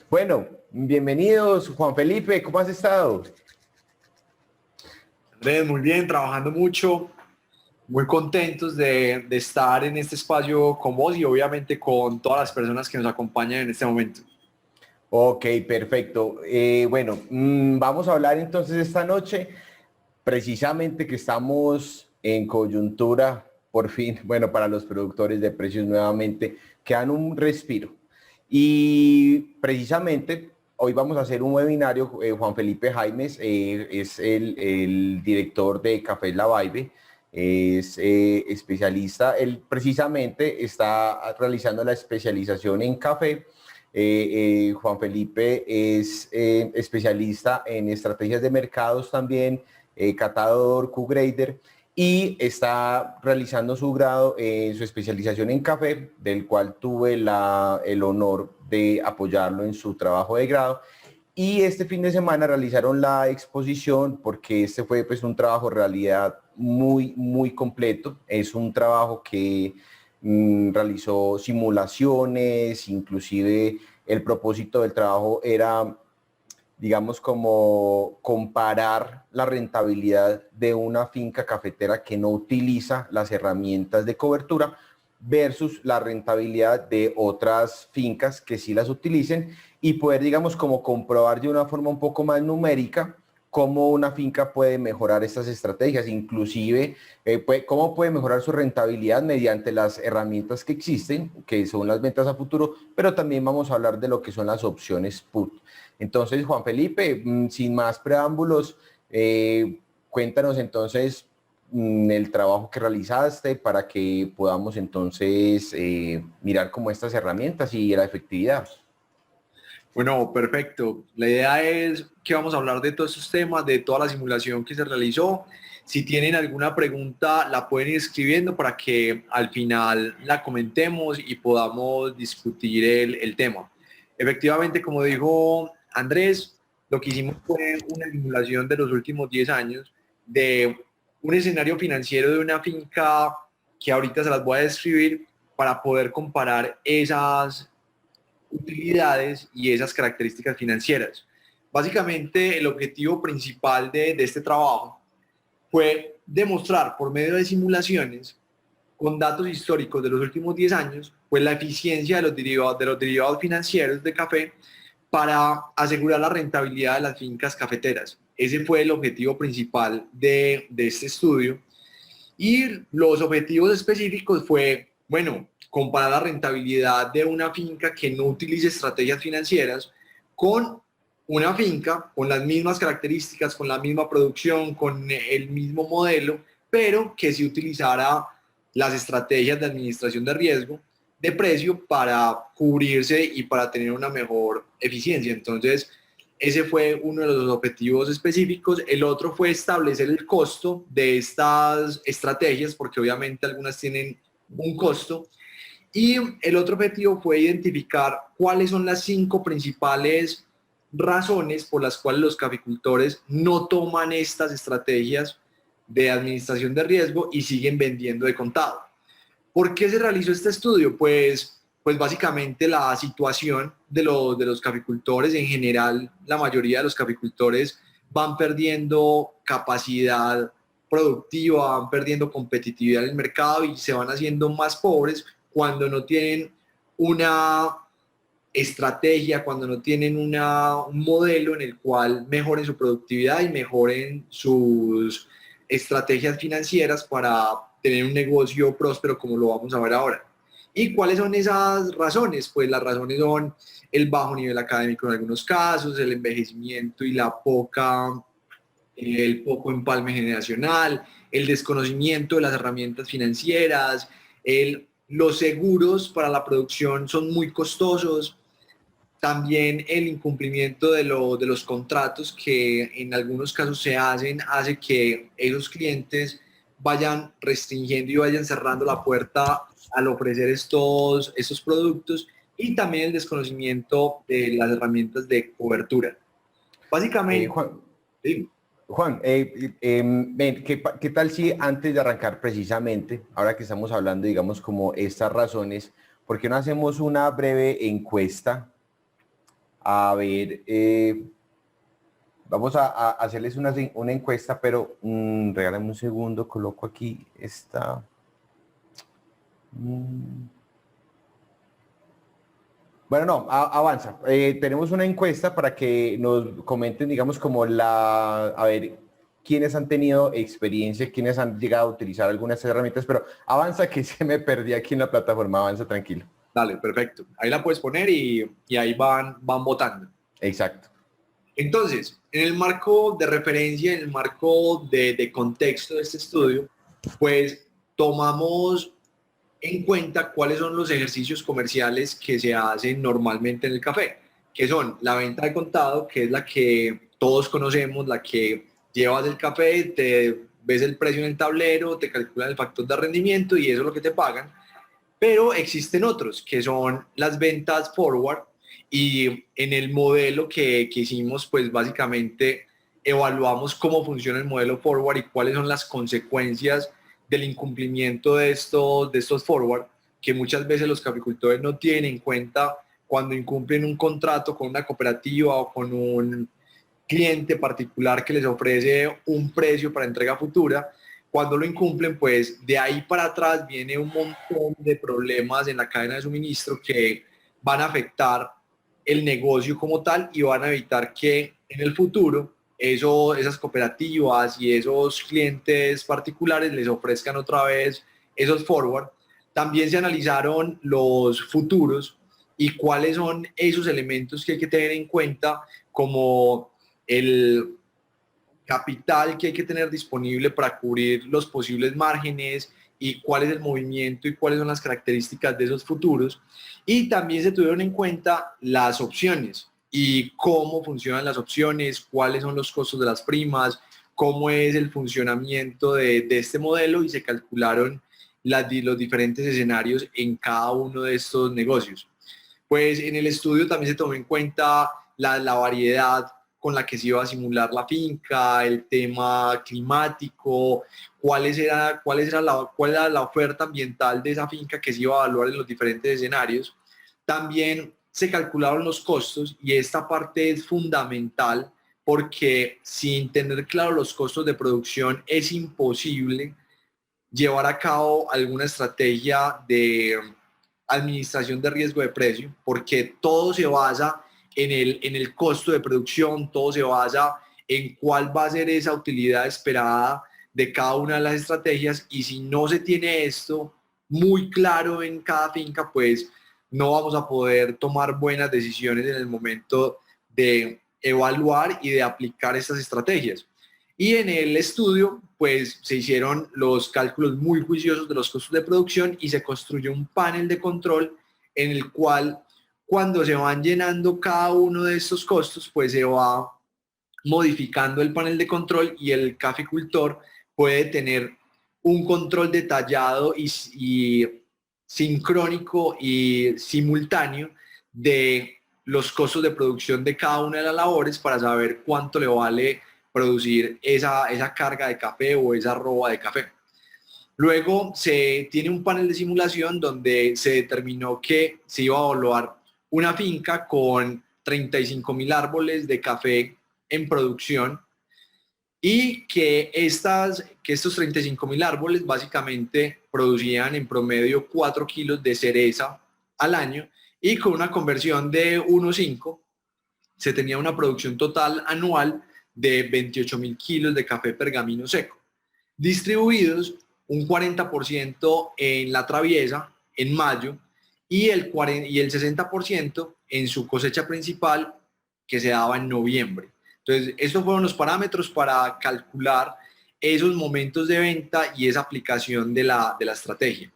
Bueno, bienvenidos, Juan Felipe, ¿cómo has estado? Andrés, muy bien, trabajando mucho, muy contentos de estar en este espacio con vos y obviamente con todas las personas que nos acompañan en este momento. Ok, perfecto. Bueno, vamos a hablar entonces esta noche, precisamente que estamos en coyuntura, por fin, bueno, para los productores de precios nuevamente, que dan un respiro. Y precisamente hoy vamos a hacer un webinario, Juan Felipe Jaimes es el director de Café La Vibe, es especialista, él precisamente está realizando la especialización en café. Juan Felipe es especialista en estrategias de mercados también, catador, Q-Grader, y está realizando su grado en su especialización en café, del cual tuve el honor de apoyarlo en su trabajo de grado. Y este fin de semana realizaron la exposición porque este fue pues un trabajo en realidad muy completo. Es un trabajo que realizó simulaciones, inclusive el propósito del trabajo era, digamos, como comparar la rentabilidad de una finca cafetera que no utiliza las herramientas de cobertura versus la rentabilidad de otras fincas que sí las utilicen y poder, digamos, como comprobar de una forma un poco más numérica cómo una finca puede mejorar estas estrategias, inclusive cómo puede mejorar su rentabilidad mediante las herramientas que existen, que son las ventas a futuro, pero también vamos a hablar de lo que son las opciones put. Entonces, Juan Felipe, sin más preámbulos, cuéntanos entonces el trabajo que realizaste para que podamos entonces mirar como estas herramientas y la efectividad. Bueno, perfecto. La idea es que vamos a hablar de todos estos temas, de toda la simulación que se realizó. Si tienen alguna pregunta, la pueden ir escribiendo para que al final la comentemos y podamos discutir el tema. Efectivamente, como dijo Andrés, lo que hicimos fue una simulación de los últimos 10 años de un escenario financiero de una finca que ahorita se las voy a describir para poder comparar esas utilidades y esas características financieras. Básicamente, el objetivo principal de este trabajo fue demostrar por medio de simulaciones con datos históricos de los últimos 10 años, pues la eficiencia de los derivados financieros de café para asegurar la rentabilidad de las fincas cafeteras. Ese fue el objetivo principal de este estudio. Y los objetivos específicos fue, bueno, comparar la rentabilidad de una finca que no utilice estrategias financieras con una finca con las mismas características, con la misma producción, con el mismo modelo, pero que sí utilizara las estrategias de administración de riesgo de precio para cubrirse y para tener una mejor eficiencia. Entonces, ese fue uno de los objetivos específicos. El otro fue establecer el costo de estas estrategias, porque obviamente algunas tienen un costo. Y el otro objetivo fue identificar cuáles son las 5 principales razones por las cuales los caficultores no toman estas estrategias de administración de riesgo y siguen vendiendo de contado. ¿Por qué se realizó este estudio? Pues básicamente la situación de los caficultores en general, la mayoría de los caficultores van perdiendo capacidad productiva, van perdiendo competitividad en el mercado y se van haciendo más pobres cuando no tienen una estrategia, cuando no tienen un modelo en el cual mejoren su productividad y mejoren sus estrategias financieras para tener un negocio próspero como lo vamos a ver ahora. ¿Y cuáles son esas razones? Pues las razones son el bajo nivel académico en algunos casos, el envejecimiento y el poco empalme generacional, el desconocimiento de las herramientas financieras, los seguros para la producción son muy costosos, también el incumplimiento de los contratos que en algunos casos se hacen hace que esos clientes vayan restringiendo y vayan cerrando la puerta al ofrecer estos productos y también el desconocimiento de las herramientas de cobertura. Básicamente, Juan, sí. Juan, ¿qué tal si antes de arrancar precisamente, ahora que estamos hablando, digamos, como estas razones, ¿por qué no hacemos una breve encuesta a ver, vamos a hacerles una encuesta, pero regálame un segundo, coloco aquí esta. Bueno, no, avanza. Tenemos una encuesta para que nos comenten, digamos, como a ver, quiénes han tenido experiencia, quiénes han llegado a utilizar algunas herramientas, pero avanza que se me perdí aquí en la plataforma, avanza tranquilo. Dale, perfecto. Ahí la puedes poner y ahí van votando. Exacto. Entonces, en el marco de referencia, en el marco de contexto de este estudio, pues tomamos en cuenta cuáles son los ejercicios comerciales que se hacen normalmente en el café, que son la venta de contado, que es la que todos conocemos, la que llevas el café, te ves el precio en el tablero, te calculan el factor de rendimiento y eso es lo que te pagan. Pero existen otros, que son las ventas forward, y en el modelo que hicimos, pues básicamente evaluamos cómo funciona el modelo forward y cuáles son las consecuencias del incumplimiento de estos forward, que muchas veces los caficultores no tienen en cuenta cuando incumplen un contrato con una cooperativa o con un cliente particular que les ofrece un precio para entrega futura. Cuando lo incumplen, pues de ahí para atrás viene un montón de problemas en la cadena de suministro que van a afectar el negocio como tal y van a evitar que en el futuro esas cooperativas y esos clientes particulares les ofrezcan otra vez esos forward. También se analizaron los futuros y cuáles son esos elementos que hay que tener en cuenta, como el capital que hay que tener disponible para cubrir los posibles márgenes y cuál es el movimiento y cuáles son las características de esos futuros. Y también se tuvieron en cuenta las opciones y cómo funcionan las opciones, cuáles son los costos de las primas, cómo es el funcionamiento de este modelo, y se calcularon los diferentes escenarios en cada uno de estos negocios. Pues en el estudio también se tomó en cuenta la variedad con la que se iba a simular la finca, el tema climático, cuál era la oferta ambiental de esa finca que se iba a evaluar en los diferentes escenarios. También se calcularon los costos, y esta parte es fundamental porque sin tener claro los costos de producción es imposible llevar a cabo alguna estrategia de administración de riesgo de precio, porque todo se basa en el costo de producción, todo se basa en cuál va a ser esa utilidad esperada de cada una de las estrategias, y si no se tiene esto muy claro en cada finca, pues no vamos a poder tomar buenas decisiones en el momento de evaluar y de aplicar estas estrategias. Y en el estudio, pues se hicieron los cálculos muy juiciosos de los costos de producción y se construyó un panel de control en el cual, cuando se van llenando cada uno de estos costos, pues se va modificando el panel de control, y el caficultor puede tener un control detallado y sincrónico y simultáneo de los costos de producción de cada una de las labores, para saber cuánto le vale producir esa carga de café o esa roba de café. Luego se tiene un panel de simulación donde se determinó que se iba a evaluar una finca con 35.000 árboles de café en producción, y que estos 35.000 árboles básicamente producían en promedio 4 kilos de cereza al año, y con una conversión de 1,5 se tenía una producción total anual de 28.000 kilos de café pergamino seco, distribuidos un 40% en la traviesa en mayo y el 60% en su cosecha principal, que se daba en noviembre. Entonces, estos fueron los parámetros para calcular esos momentos de venta y esa aplicación de la estrategia.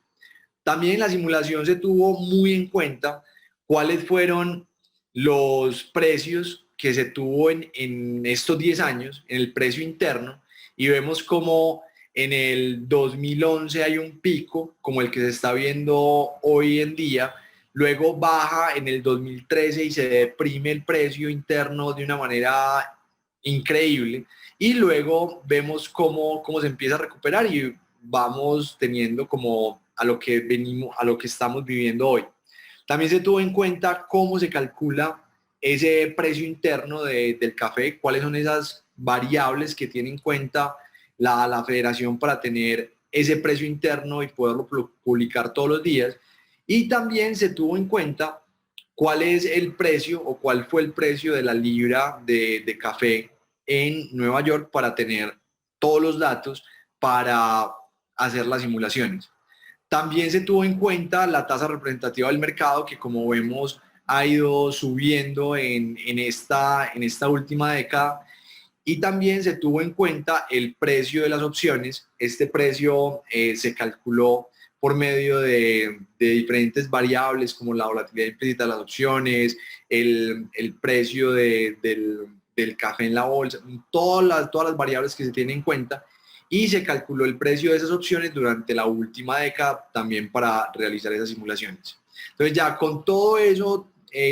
También en la simulación se tuvo muy en cuenta cuáles fueron los precios que se tuvo en estos 10 años, en el precio interno, y vemos como en el 2011 hay un pico, como el que se está viendo hoy en día, luego baja en el 2013 y se deprime el precio interno de una manera increíble, y luego vemos cómo se empieza a recuperar y vamos teniendo como a lo que estamos viviendo hoy. También se tuvo en cuenta cómo se calcula ese precio interno del café, cuáles son esas variables que tiene en cuenta la federación para tener ese precio interno y poderlo publicar todos los días. Y también se tuvo en cuenta cuál es el precio o cuál fue el precio de la libra de café en Nueva York para tener todos los datos para hacer las simulaciones. También se tuvo en cuenta la tasa representativa del mercado, que como vemos ha ido subiendo en esta última década, y también se tuvo en cuenta el precio de las opciones. Este precio se calculó por medio de diferentes variables como la volatilidad implícita de las opciones, el precio del café en la bolsa, todas las variables que se tienen en cuenta, y se calculó el precio de esas opciones durante la última década también para realizar esas simulaciones. Entonces ya con todo eso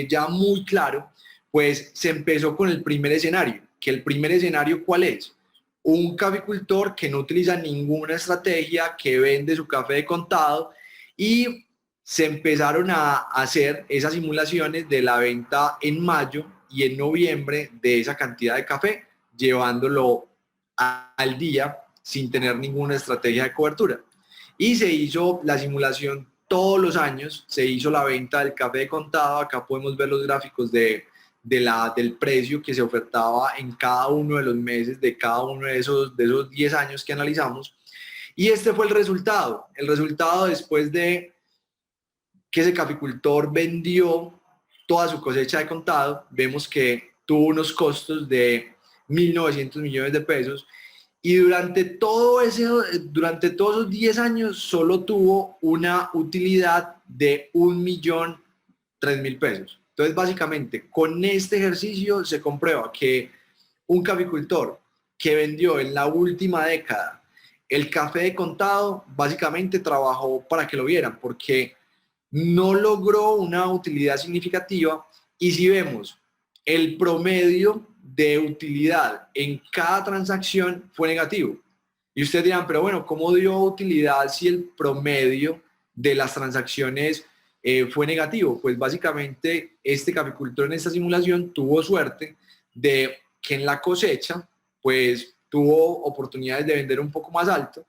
ya muy claro, pues se empezó con el primer escenario, que el primer escenario ¿cuál es? Un caficultor que no utiliza ninguna estrategia, que vende su café de contado, y se empezaron a hacer esas simulaciones de la venta en mayo y en noviembre de esa cantidad de café, llevándolo al día sin tener ninguna estrategia de cobertura. Y se hizo la simulación todos los años, se hizo la venta del café de contado. Acá podemos ver los gráficos del precio que se ofertaba en cada uno de los meses de cada uno de esos 10 años que analizamos. Y este fue el resultado. El resultado después de que ese caficultor vendió toda su cosecha de contado, vemos que tuvo unos costos de 1.900 millones de pesos, y durante todos esos 10 años solo tuvo una utilidad de 1.003.000 pesos. Entonces, básicamente, con este ejercicio se comprueba que un caficultor que vendió en la última década el café de contado, básicamente trabajó para que lo vieran, porque no logró una utilidad significativa. Y si vemos el promedio de utilidad en cada transacción fue negativo. Y ustedes dirán, pero bueno, ¿cómo dio utilidad si el promedio de las transacciones fue negativo? Pues básicamente este caficultor en esta simulación tuvo suerte de que en la cosecha pues tuvo oportunidades de vender un poco más alto,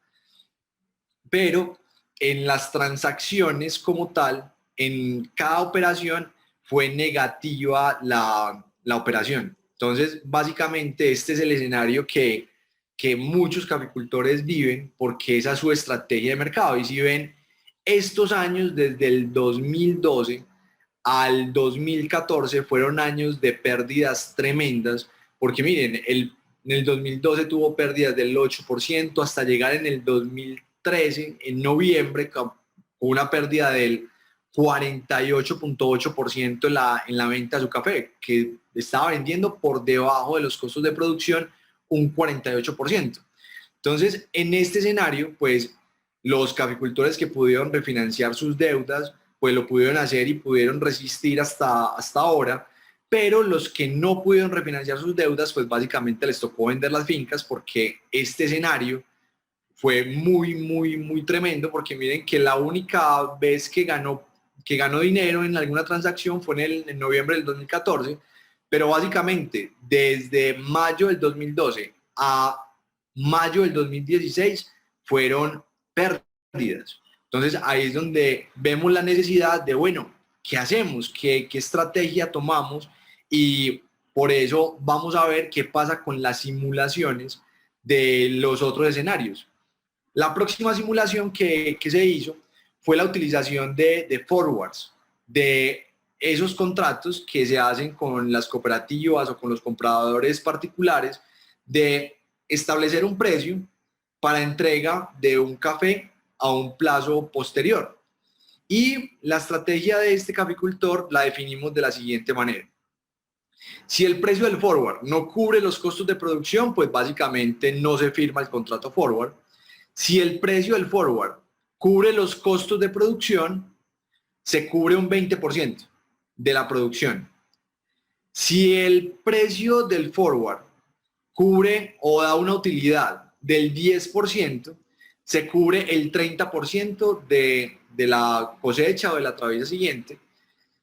pero en las transacciones como tal, en cada operación fue negativa la operación. Entonces, básicamente este es el escenario que muchos caficultores viven, porque esa es su estrategia de mercado. Y si ven estos años, desde el 2012 al 2014, fueron años de pérdidas tremendas, porque miren, en el 2012 tuvo pérdidas del 8% hasta llegar en el 2013, en noviembre, con una pérdida del 48.8% en la venta de su café, que estaba vendiendo por debajo de los costos de producción un 48%. Entonces, en este escenario, pues los caficultores que pudieron refinanciar sus deudas, pues lo pudieron hacer y pudieron resistir hasta ahora, pero los que no pudieron refinanciar sus deudas, pues básicamente les tocó vender las fincas, porque este escenario fue muy, muy, muy tremendo, porque miren que la única vez que ganó dinero en alguna transacción fue en noviembre del 2014, pero básicamente desde mayo del 2012 a mayo del 2016 fueron pérdidas. Entonces ahí es donde vemos la necesidad de, bueno, ¿qué hacemos? ¿Qué estrategia tomamos? Y por eso vamos a ver qué pasa con las simulaciones de los otros escenarios. La próxima simulación que se hizo fue la utilización de forwards, de esos contratos que se hacen con las cooperativas o con los compradores particulares, de establecer un precio para entrega de un café a un plazo posterior. Y la estrategia de este caficultor la definimos de la siguiente manera. Si el precio del forward no cubre los costos de producción, pues básicamente no se firma el contrato forward. Si el precio del forward cubre los costos de producción, se cubre un 20% de la producción. Si el precio del forward cubre o da una utilidad del 10%, se cubre el 30% de la cosecha o de la travesa siguiente.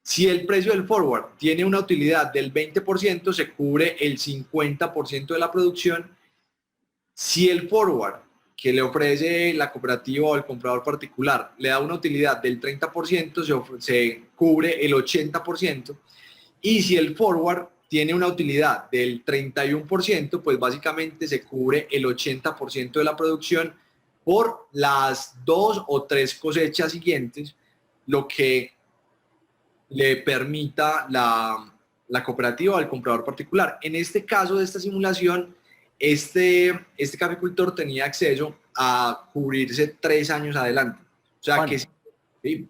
Si el precio del forward tiene una utilidad del 20%, se cubre el 50% de la producción. Si el forward que le ofrece la cooperativa o el comprador particular le da una utilidad del 30%, se cubre el 80%. Y si el forward tiene una utilidad del 31%, pues básicamente se cubre el 80% de la producción por las 2 o 3 cosechas siguientes, lo que le permita la cooperativa o el comprador particular. En este caso de esta simulación, este caficultor tenía acceso a cubrirse 3 años adelante. O sea Juan, que sí.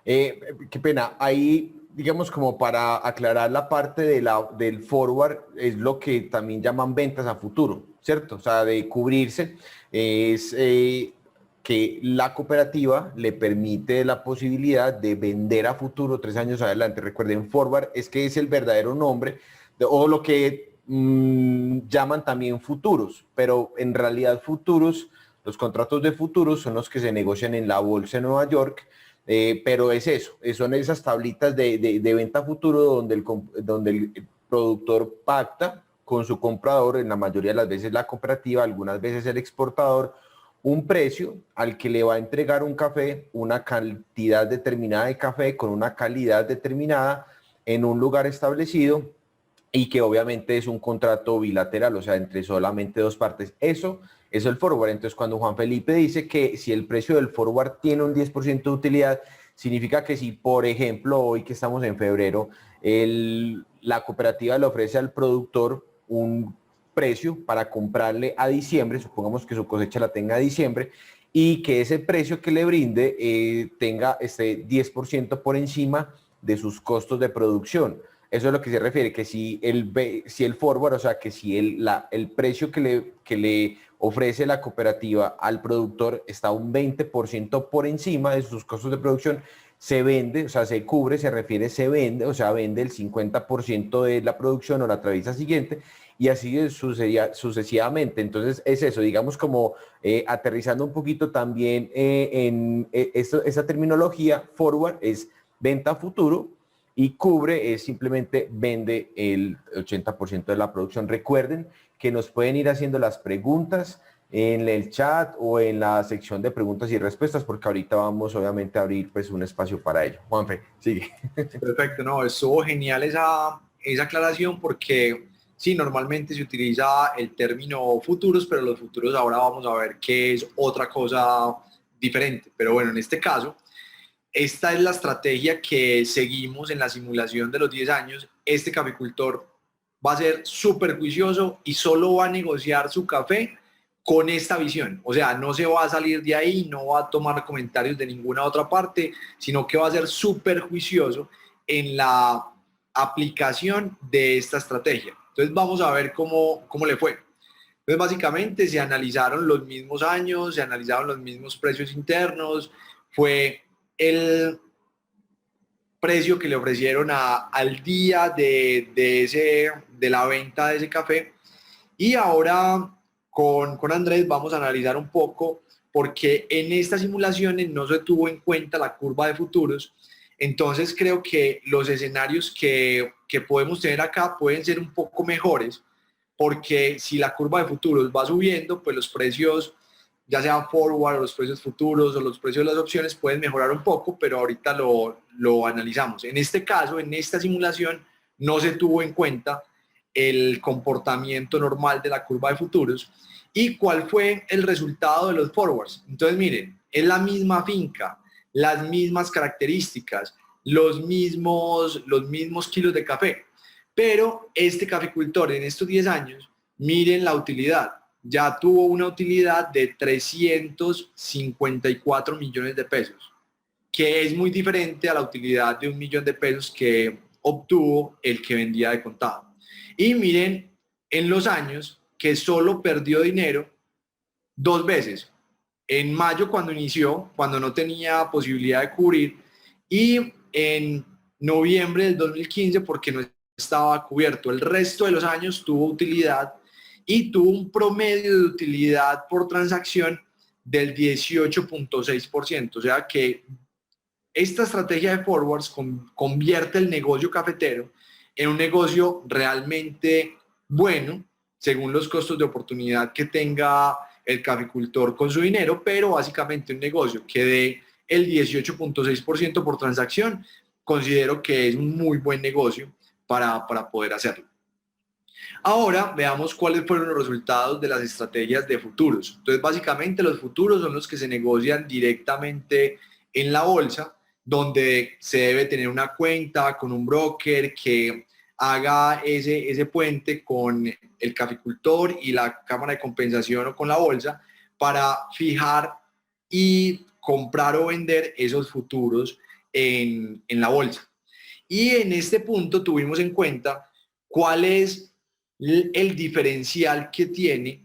qué pena, ahí digamos como para aclarar la parte del forward, es lo que también llaman ventas a futuro, ¿cierto? O sea, de cubrirse, es que la cooperativa le permite la posibilidad de vender a futuro 3 años adelante. Recuerden, forward es que es el verdadero nombre, o lo que llaman también futuros, pero en realidad futuros, los contratos de futuros son los que se negocian en la bolsa de Nueva York. Pero es eso, son esas tablitas de venta a futuro donde el productor pacta con su comprador, en la mayoría de las veces la cooperativa, algunas veces el exportador, un precio al que le va a entregar un café, una cantidad determinada de café con una calidad determinada en un lugar establecido, y que obviamente es un contrato bilateral, o sea, entre solamente dos partes. Eso es el forward. Entonces, cuando Juan Felipe dice que si el precio del forward tiene un 10% de utilidad, significa que si, por ejemplo, hoy que estamos en febrero, la cooperativa le ofrece al productor un precio para comprarle a diciembre, supongamos que su cosecha la tenga a diciembre, y que ese precio que le brinde tenga este 10% por encima de sus costos de producción. Eso es lo que se refiere, que si el forward, o sea, que si el precio que le ofrece la cooperativa al productor está un 20% por encima de sus costos de producción, se vende, o sea, se cubre, se refiere, se vende, o sea, vende el 50% de la producción o la traviesa siguiente, y así sucesivamente. Entonces, es eso, digamos, como aterrizando un poquito también esa terminología, forward es venta a futuro, y cubre es simplemente vende el 80% de la producción. Recuerden que nos pueden ir haciendo las preguntas en el chat o en la sección de preguntas y respuestas, porque ahorita vamos obviamente a abrir pues un espacio para ello. Juanfe, sigue. Perfecto, no, estuvo genial esa aclaración porque sí, normalmente se utiliza el término futuros, pero los futuros ahora vamos a ver que es otra cosa diferente. Pero bueno, en este caso, esta es la estrategia que seguimos en la simulación de los 10 años. Este caficultor va a ser súper juicioso y solo va a negociar su café con esta visión. O sea, no se va a salir de ahí, no va a tomar comentarios de ninguna otra parte, sino que va a ser súper juicioso en la aplicación de esta estrategia. Entonces vamos a ver cómo le fue. Entonces básicamente se analizaron los mismos años, se analizaron los mismos precios internos, fue el precio que le ofrecieron al día de la venta de ese café. Y ahora con Andrés vamos a analizar un poco porque en estas simulaciones no se tuvo en cuenta la curva de futuros. Entonces creo que los escenarios que podemos tener acá pueden ser un poco mejores porque si la curva de futuros va subiendo, pues los precios, ya sea forward o los precios futuros o los precios de las opciones pueden mejorar un poco, pero ahorita lo analizamos. En este caso, en esta simulación, no se tuvo en cuenta el comportamiento normal de la curva de futuros y cuál fue el resultado de los forwards. Entonces, miren, es la misma finca, las mismas características, los mismos kilos de café, pero este caficultor en estos 10 años, miren la utilidad, ya tuvo una utilidad de 354 millones de pesos, que es muy diferente a la utilidad de 1 millón de pesos que obtuvo el que vendía de contado. Y miren en los años que solo perdió dinero 2 veces. En mayo cuando inició, cuando no tenía posibilidad de cubrir, y en noviembre del 2015 porque no estaba cubierto. El resto de los años tuvo utilidad y tuvo un promedio de utilidad por transacción del 18.6%, o sea que esta estrategia de forwards convierte el negocio cafetero en un negocio realmente bueno, según los costos de oportunidad que tenga el caficultor con su dinero, pero básicamente un negocio que dé el 18.6% por transacción, considero que es un muy buen negocio para poder hacerlo. Ahora veamos cuáles fueron los resultados de las estrategias de futuros. Entonces, básicamente los futuros son los que se negocian directamente en la bolsa, donde se debe tener una cuenta con un broker que haga ese puente con el caficultor y la cámara de compensación o con la bolsa para fijar y comprar o vender esos futuros en la bolsa. Y en este punto tuvimos en cuenta cuál es el diferencial que tiene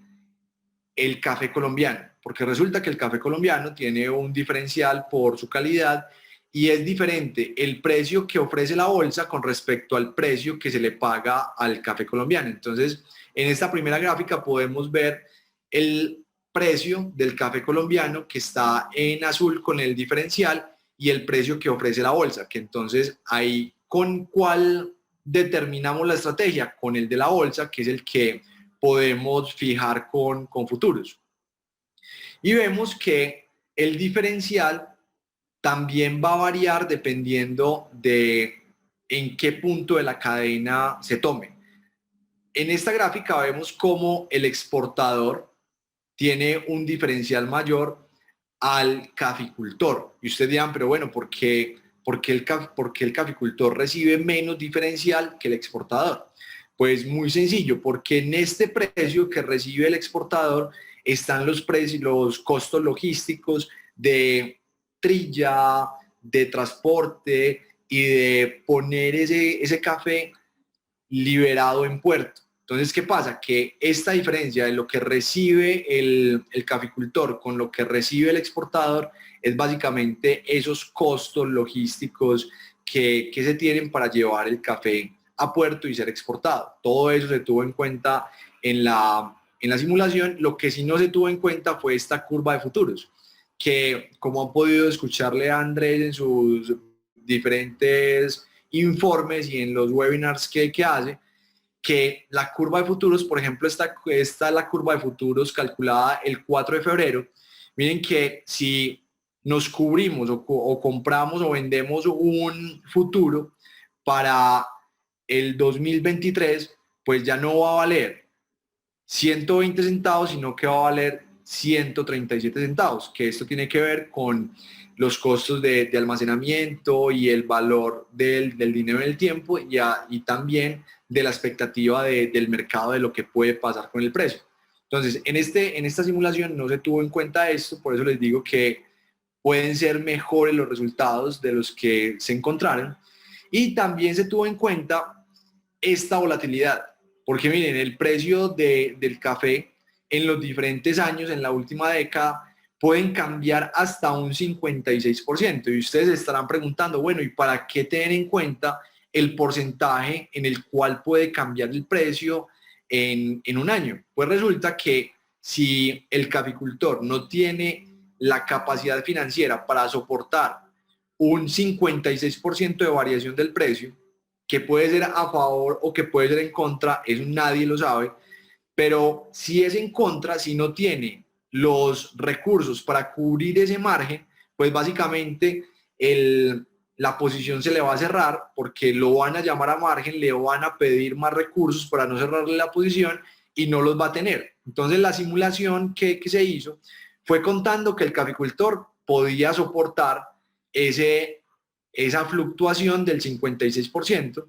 el café colombiano, porque resulta que el café colombiano tiene un diferencial por su calidad y es diferente el precio que ofrece la bolsa con respecto al precio que se le paga al café colombiano. Entonces, en esta primera gráfica podemos ver el precio del café colombiano que está en azul con el diferencial y el precio que ofrece la bolsa, que entonces ahí con cuál determinamos la estrategia, con el de la bolsa, que es el que podemos fijar con futuros. Y vemos que el diferencial también va a variar dependiendo de en qué punto de la cadena se tome. En esta gráfica vemos cómo el exportador tiene un diferencial mayor al caficultor. Y ustedes dirán, pero bueno, ¿por qué el caficultor recibe menos diferencial que el exportador? Pues muy sencillo, porque en este precio que recibe el exportador están los costos logísticos de trilla, de transporte y de poner ese café liberado en puerto. Entonces, ¿qué pasa? Que esta diferencia de lo que recibe el caficultor con lo que recibe el exportador es básicamente esos costos logísticos que se tienen para llevar el café a puerto y ser exportado. Todo eso se tuvo en cuenta en la simulación. Lo que sí no se tuvo en cuenta fue esta curva de futuros, que como han podido escucharle a Andrés en sus diferentes informes y en los webinars que hace, que la curva de futuros, por ejemplo, esta es la curva de futuros calculada el 4 de febrero. Miren que si nos cubrimos o compramos o vendemos un futuro para el 2023, pues ya no va a valer 120 centavos, sino que va a valer 137 centavos, que esto tiene que ver con los costos de almacenamiento y el valor del dinero en el tiempo y también de la expectativa del mercado de lo que puede pasar con el precio. Entonces, en esta simulación no se tuvo en cuenta esto, por eso les digo que pueden ser mejores los resultados de los que se encontraron. Y también se tuvo en cuenta esta volatilidad, porque miren, el precio del café en los diferentes años, en la última década, pueden cambiar hasta un 56%. Y ustedes estarán preguntando, bueno, ¿y para qué tener en cuenta el porcentaje en el cual puede cambiar el precio en un año? Pues resulta que si el caficultor no tiene la capacidad financiera para soportar un 56% de variación del precio, que puede ser a favor o que puede ser en contra, eso nadie lo sabe, pero si es en contra, si no tiene los recursos para cubrir ese margen, pues básicamente la posición se le va a cerrar porque lo van a llamar a margen, le van a pedir más recursos para no cerrarle la posición y no los va a tener. Entonces la simulación que se hizo fue contando que el caficultor podía soportar esa fluctuación del 56%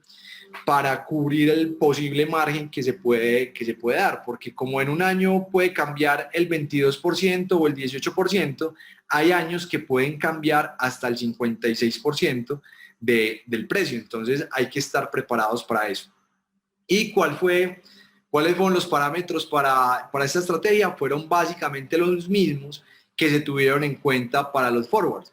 para cubrir el posible margen que se puede dar, porque como en un año puede cambiar el 22% o el 18%, hay años que pueden cambiar hasta el 56% del precio, entonces hay que estar preparados para eso. ¿Y cuáles fueron los parámetros para esta estrategia? Fueron básicamente los mismos que se tuvieron en cuenta para los forwards.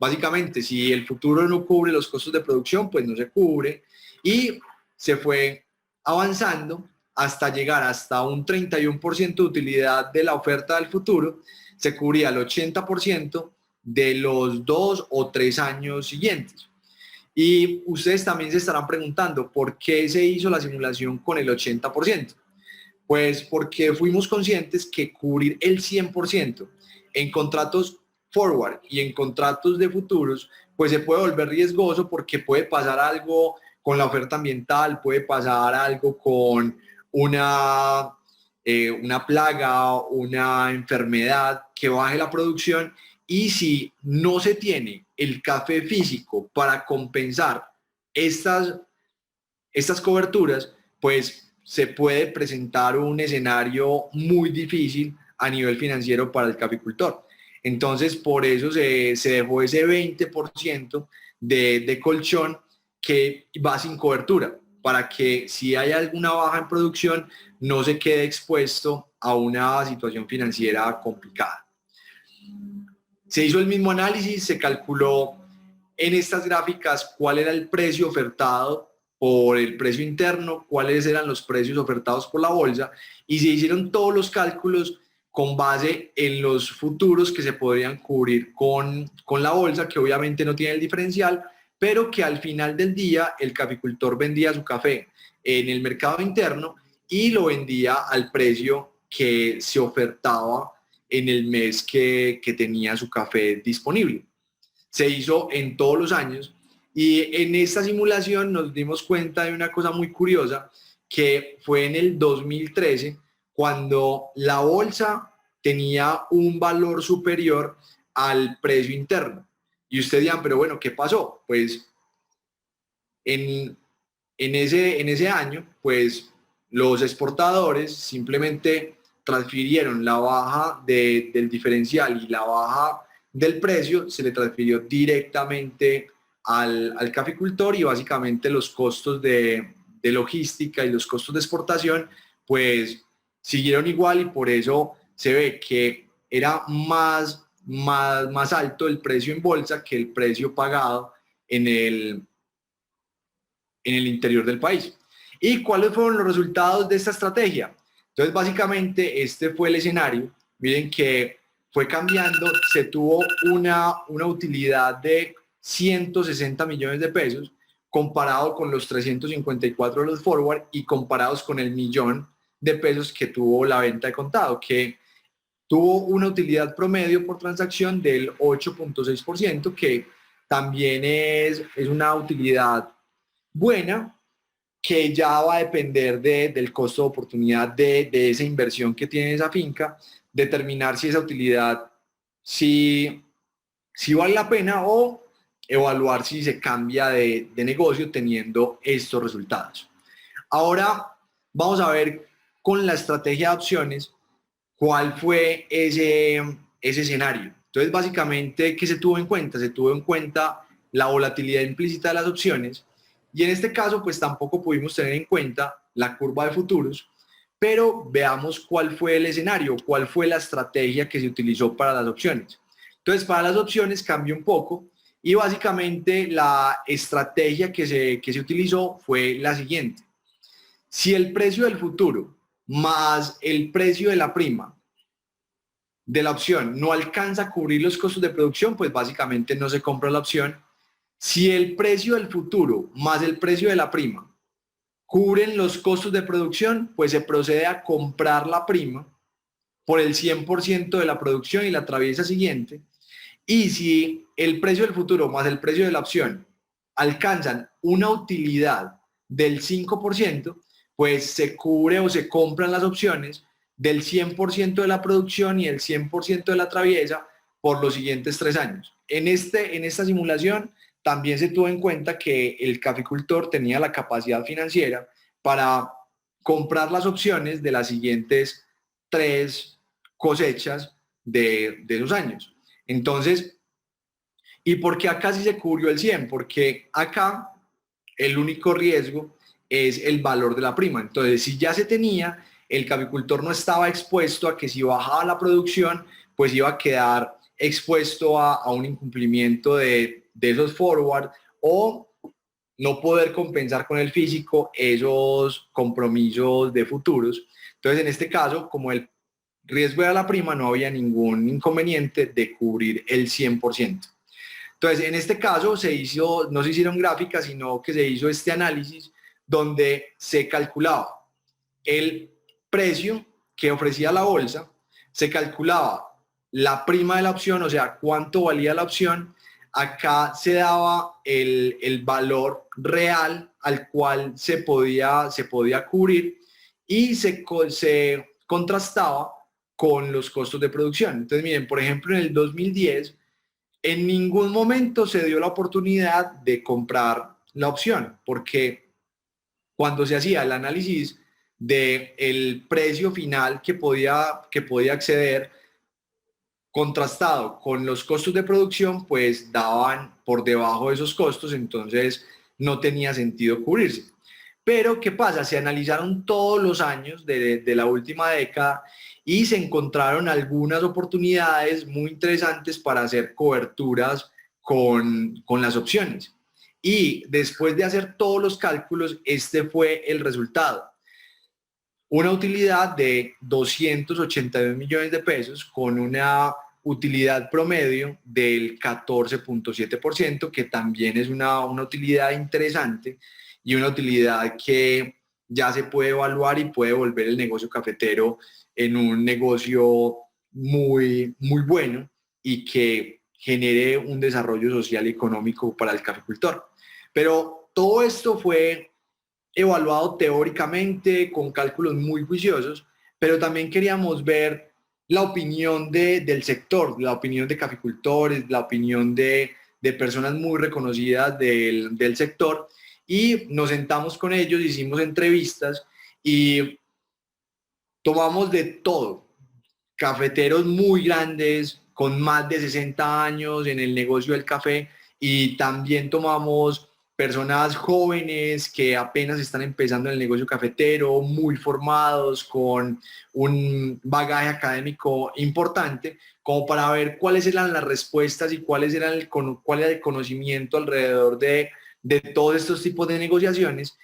Básicamente, si el futuro no cubre los costos de producción, pues no se cubre. Y se fue avanzando hasta llegar hasta un 31% de utilidad de la oferta del futuro. Se cubría el 80% de los 2 o 3 años siguientes. Y ustedes también se estarán preguntando por qué se hizo la simulación con el 80%. Pues porque fuimos conscientes que cubrir el 100% en contratos forward y en contratos de futuros, pues se puede volver riesgoso porque puede pasar algo con la oferta ambiental, puede pasar algo con una plaga, una enfermedad que baje la producción, y si no se tiene el café físico para compensar estas coberturas, pues se puede presentar un escenario muy difícil a nivel financiero para el caficultor. Entonces, por eso se dejó ese 20% de colchón que va sin cobertura, para que si hay alguna baja en producción, no se quede expuesto a una situación financiera complicada. Se hizo el mismo análisis, se calculó en estas gráficas cuál era el precio ofertado por el precio interno, cuáles eran los precios ofertados por la bolsa, y se hicieron todos los cálculos con base en los futuros que se podrían cubrir con la bolsa, que obviamente no tiene el diferencial, pero que al final del día el caficultor vendía su café en el mercado interno y lo vendía al precio que se ofertaba en el mes que tenía su café disponible. Se hizo en todos los años, y en esta simulación nos dimos cuenta de una cosa muy curiosa, que fue en el 2013 cuando la bolsa tenía un valor superior al precio interno. Y ustedes dirán, pero bueno, ¿qué pasó? Pues en ese año, pues los exportadores simplemente transfirieron la baja del diferencial y la baja del precio, se le transfirió directamente al caficultor, y básicamente los costos de logística y los costos de exportación pues siguieron igual, y por eso se ve que era más alto el precio en bolsa que el precio pagado en el interior del país. ¿Y cuáles fueron los resultados de esta estrategia? Entonces, básicamente, este fue el escenario. Miren que fue cambiando, se tuvo una utilidad de 160 millones de pesos comparado con los 354 de los forward y comparados con el millón de pesos que tuvo la venta de contado, que tuvo una utilidad promedio por transacción del 8.6%, que también es una utilidad buena, que ya va a depender del costo de oportunidad de esa inversión que tiene esa finca, determinar si esa utilidad si vale la pena, o evaluar si se cambia de negocio teniendo estos resultados. Ahora vamos a ver con la estrategia de opciones cuál fue ese escenario. Entonces, básicamente, ¿qué se tuvo en cuenta? Se tuvo en cuenta la volatilidad implícita de las opciones, y en este caso, pues tampoco pudimos tener en cuenta la curva de futuros, pero veamos cuál fue el escenario, cuál fue la estrategia que se utilizó para las opciones. Entonces, para las opciones cambió un poco, y básicamente la estrategia que se utilizó fue la siguiente. Si el precio del futuro más el precio de la prima de la opción no alcanza a cubrir los costos de producción, pues básicamente no se compra la opción. Si el precio del futuro más el precio de la prima cubren los costos de producción, pues se procede a comprar la prima por el 100% de la producción y la atraviesa siguiente. Y si el precio del futuro más el precio de la opción alcanzan una utilidad del 5%, pues se cubre o se compran las opciones del 100% de la producción y el 100% de la traviesa por los siguientes 3 años. En esta simulación también se tuvo en cuenta que el caficultor tenía la capacidad financiera para comprar las opciones de las siguientes 3 cosechas de esos años. Entonces, ¿y por qué acá sí se cubrió el 100%? Porque acá el único riesgo es el valor de la prima. Entonces, si ya se tenía, el caficultor no estaba expuesto a que si bajaba la producción, pues iba a quedar expuesto a un incumplimiento de esos forward, o no poder compensar con el físico esos compromisos de futuros. Entonces, en este caso, como el riesgo de la prima, no había ningún inconveniente de cubrir el 100%. Entonces, en este caso no se hicieron gráficas, sino que se hizo este análisis donde se calculaba el precio que ofrecía la bolsa, se calculaba la prima de la opción, o sea, cuánto valía la opción. Acá se daba el valor real al cual se podía cubrir y se contrastaba con los costos de producción. Entonces, miren, por ejemplo, en el 2010, en ningún momento se dio la oportunidad de comprar la opción, porque cuando se hacía el análisis del precio final que podía acceder, contrastado con los costos de producción, pues daban por debajo de esos costos, entonces no tenía sentido cubrirse. Pero, ¿qué pasa? Se analizaron todos los años de la última década y se encontraron algunas oportunidades muy interesantes para hacer coberturas con las opciones. Y después de hacer todos los cálculos, este fue el resultado. Una utilidad de 282 millones de pesos con una utilidad promedio del 14.7%, que también es una utilidad interesante y una utilidad que ya se puede evaluar y puede volver el negocio cafetero en un negocio muy, muy bueno y que genere un desarrollo social y económico para el caficultor. Pero todo esto fue evaluado teóricamente con cálculos muy juiciosos, pero también queríamos ver la opinión del sector, la opinión de caficultores, la opinión de personas muy reconocidas del sector, y nos sentamos con ellos, hicimos entrevistas y tomamos de todo. Cafeteros muy grandes, con más de 60 años en el negocio del café, y también tomamos personas jóvenes que apenas están empezando en el negocio cafetero, muy formados, con un bagaje académico importante, como para ver cuáles eran las respuestas y cuál era el conocimiento alrededor de todos estos tipos de negociaciones.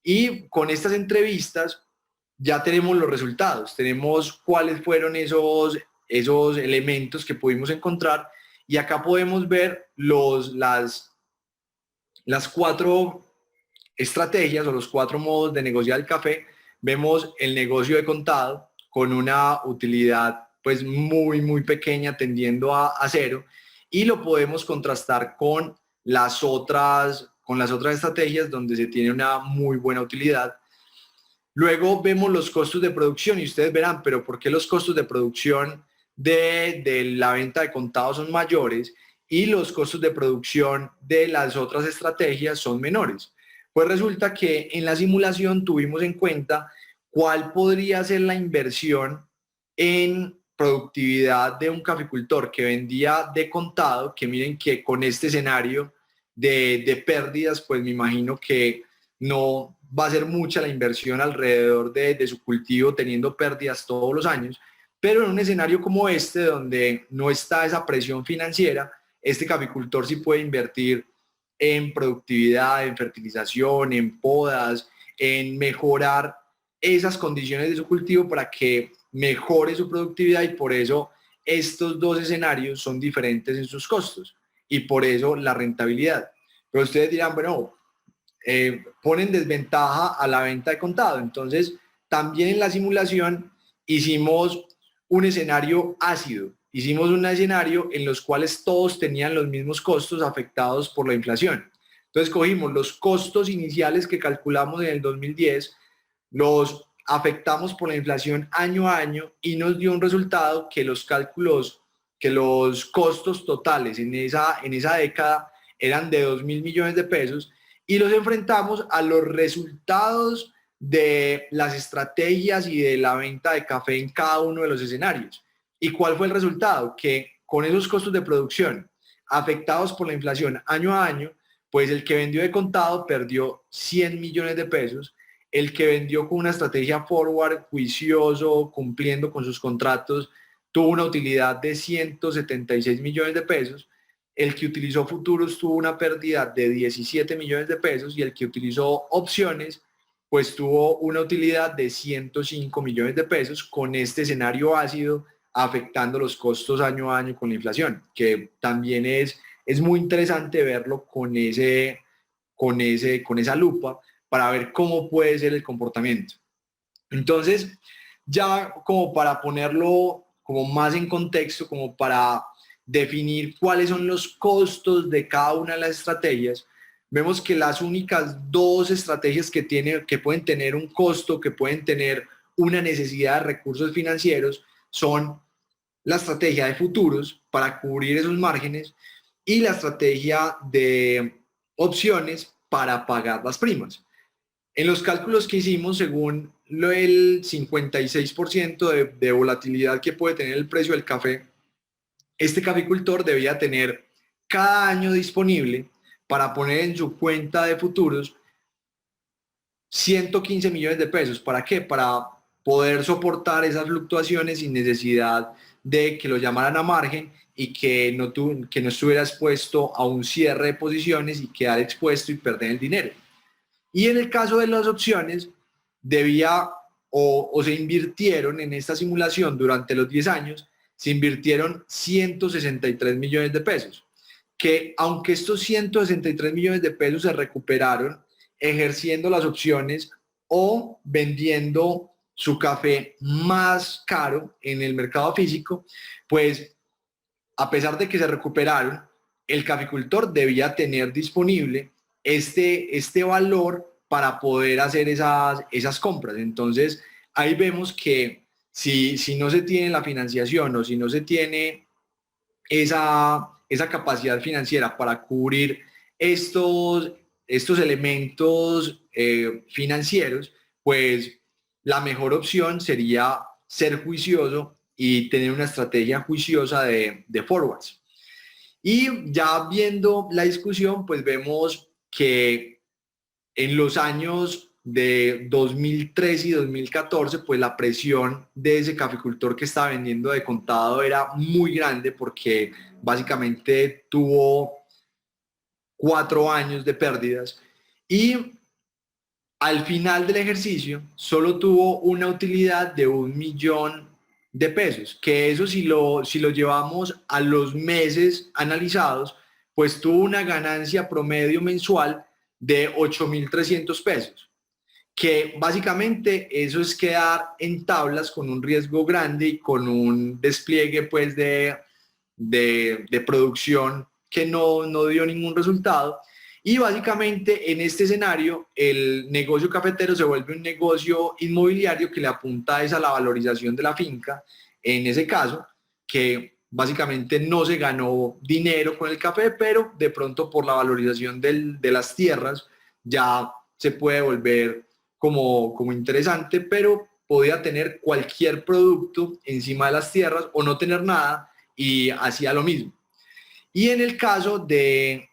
Y con estas entrevistas ya tenemos los resultados, tenemos cuáles fueron esos elementos que pudimos encontrar, y acá podemos ver las 4 estrategias o los 4 modos de negociar el café. Vemos el negocio de contado con una utilidad pues muy, muy pequeña, tendiendo a cero, y lo podemos contrastar con las otras estrategias donde se tiene una muy buena utilidad. Luego vemos los costos de producción y ustedes verán, pero ¿por qué los costos de producción de la venta de contado son mayores y los costos de producción de las otras estrategias son menores? Pues resulta que en la simulación tuvimos en cuenta cuál podría ser la inversión en productividad de un caficultor que vendía de contado, que miren que con este escenario de pérdidas, pues me imagino que no va a ser mucha la inversión alrededor de su cultivo, teniendo pérdidas todos los años, pero en un escenario como este, donde no está esa presión financiera, este caficultor sí puede invertir en productividad, en fertilización, en podas, en mejorar esas condiciones de su cultivo para que mejore su productividad, y por eso estos dos escenarios son diferentes en sus costos y por eso la rentabilidad. Pero ustedes dirán, bueno, ponen desventaja a la venta de contado. Entonces, también en la simulación hicimos un escenario ácido. Hicimos un escenario en los cuales todos tenían los mismos costos afectados por la inflación. Entonces, cogimos los costos iniciales que calculamos en el 2010, los afectamos por la inflación año a año y nos dio un resultado que los costos totales en esa década eran de 2.000 millones de pesos, y los enfrentamos a los resultados de las estrategias y de la venta de café en cada uno de los escenarios. ¿Y cuál fue el resultado? Que con esos costos de producción afectados por la inflación año a año, pues el que vendió de contado perdió 100 millones de pesos, el que vendió con una estrategia forward, juicioso, cumpliendo con sus contratos, tuvo una utilidad de 176 millones de pesos, el que utilizó futuros tuvo una pérdida de 17 millones de pesos, y el que utilizó opciones pues tuvo una utilidad de 105 millones de pesos con este escenario ácido afectando los costos año a año con la inflación, que también es muy interesante verlo con esa lupa para ver cómo puede ser el comportamiento. Entonces, ya como para ponerlo como más en contexto, como para definir cuáles son los costos de cada una de las estrategias, vemos que las únicas dos estrategias que pueden tener un costo, que pueden tener una necesidad de recursos financieros, son la estrategia de futuros para cubrir esos márgenes y la estrategia de opciones para pagar las primas. En los cálculos que hicimos, según el 56% de volatilidad que puede tener el precio del café, este caficultor debía tener cada año disponible para poner en su cuenta de futuros 115 millones de pesos. ¿Para qué? Para poder soportar esas fluctuaciones sin necesidad de que lo llamaran a margen y que que no estuviera expuesto a un cierre de posiciones y quedar expuesto y perder el dinero. Y en el caso de las opciones, debía o se invirtieron en esta simulación durante los 10 años, se invirtieron 163 millones de pesos, que aunque estos 163 millones de pesos se recuperaron ejerciendo las opciones o vendiendo su café más caro en el mercado físico, pues a pesar de que se recuperaron, el caficultor debía tener disponible este valor para poder hacer esas compras. Entonces, ahí vemos que si no se tiene la financiación o si no se tiene esa capacidad financiera para cubrir estos elementos financieros, pues la mejor opción sería ser juicioso y tener una estrategia juiciosa de forwards. Y ya viendo la discusión, pues vemos que en los años de 2013 y 2014, pues la presión de ese caficultor que estaba vendiendo de contado era muy grande porque básicamente tuvo 4 años de pérdidas y al final del ejercicio solo tuvo una utilidad de 1 millón de pesos, que eso si lo llevamos a los meses analizados, pues tuvo una ganancia promedio mensual de 8.300 pesos, que básicamente eso es quedar en tablas con un riesgo grande y con un despliegue pues de producción que no dio ningún resultado. Y básicamente en este escenario el negocio cafetero se vuelve un negocio inmobiliario que le apunta a la valorización de la finca, en ese caso, que básicamente no se ganó dinero con el café, pero de pronto por la valorización de las tierras ya se puede volver como interesante, pero podía tener cualquier producto encima de las tierras o no tener nada y hacía lo mismo. Y en el caso de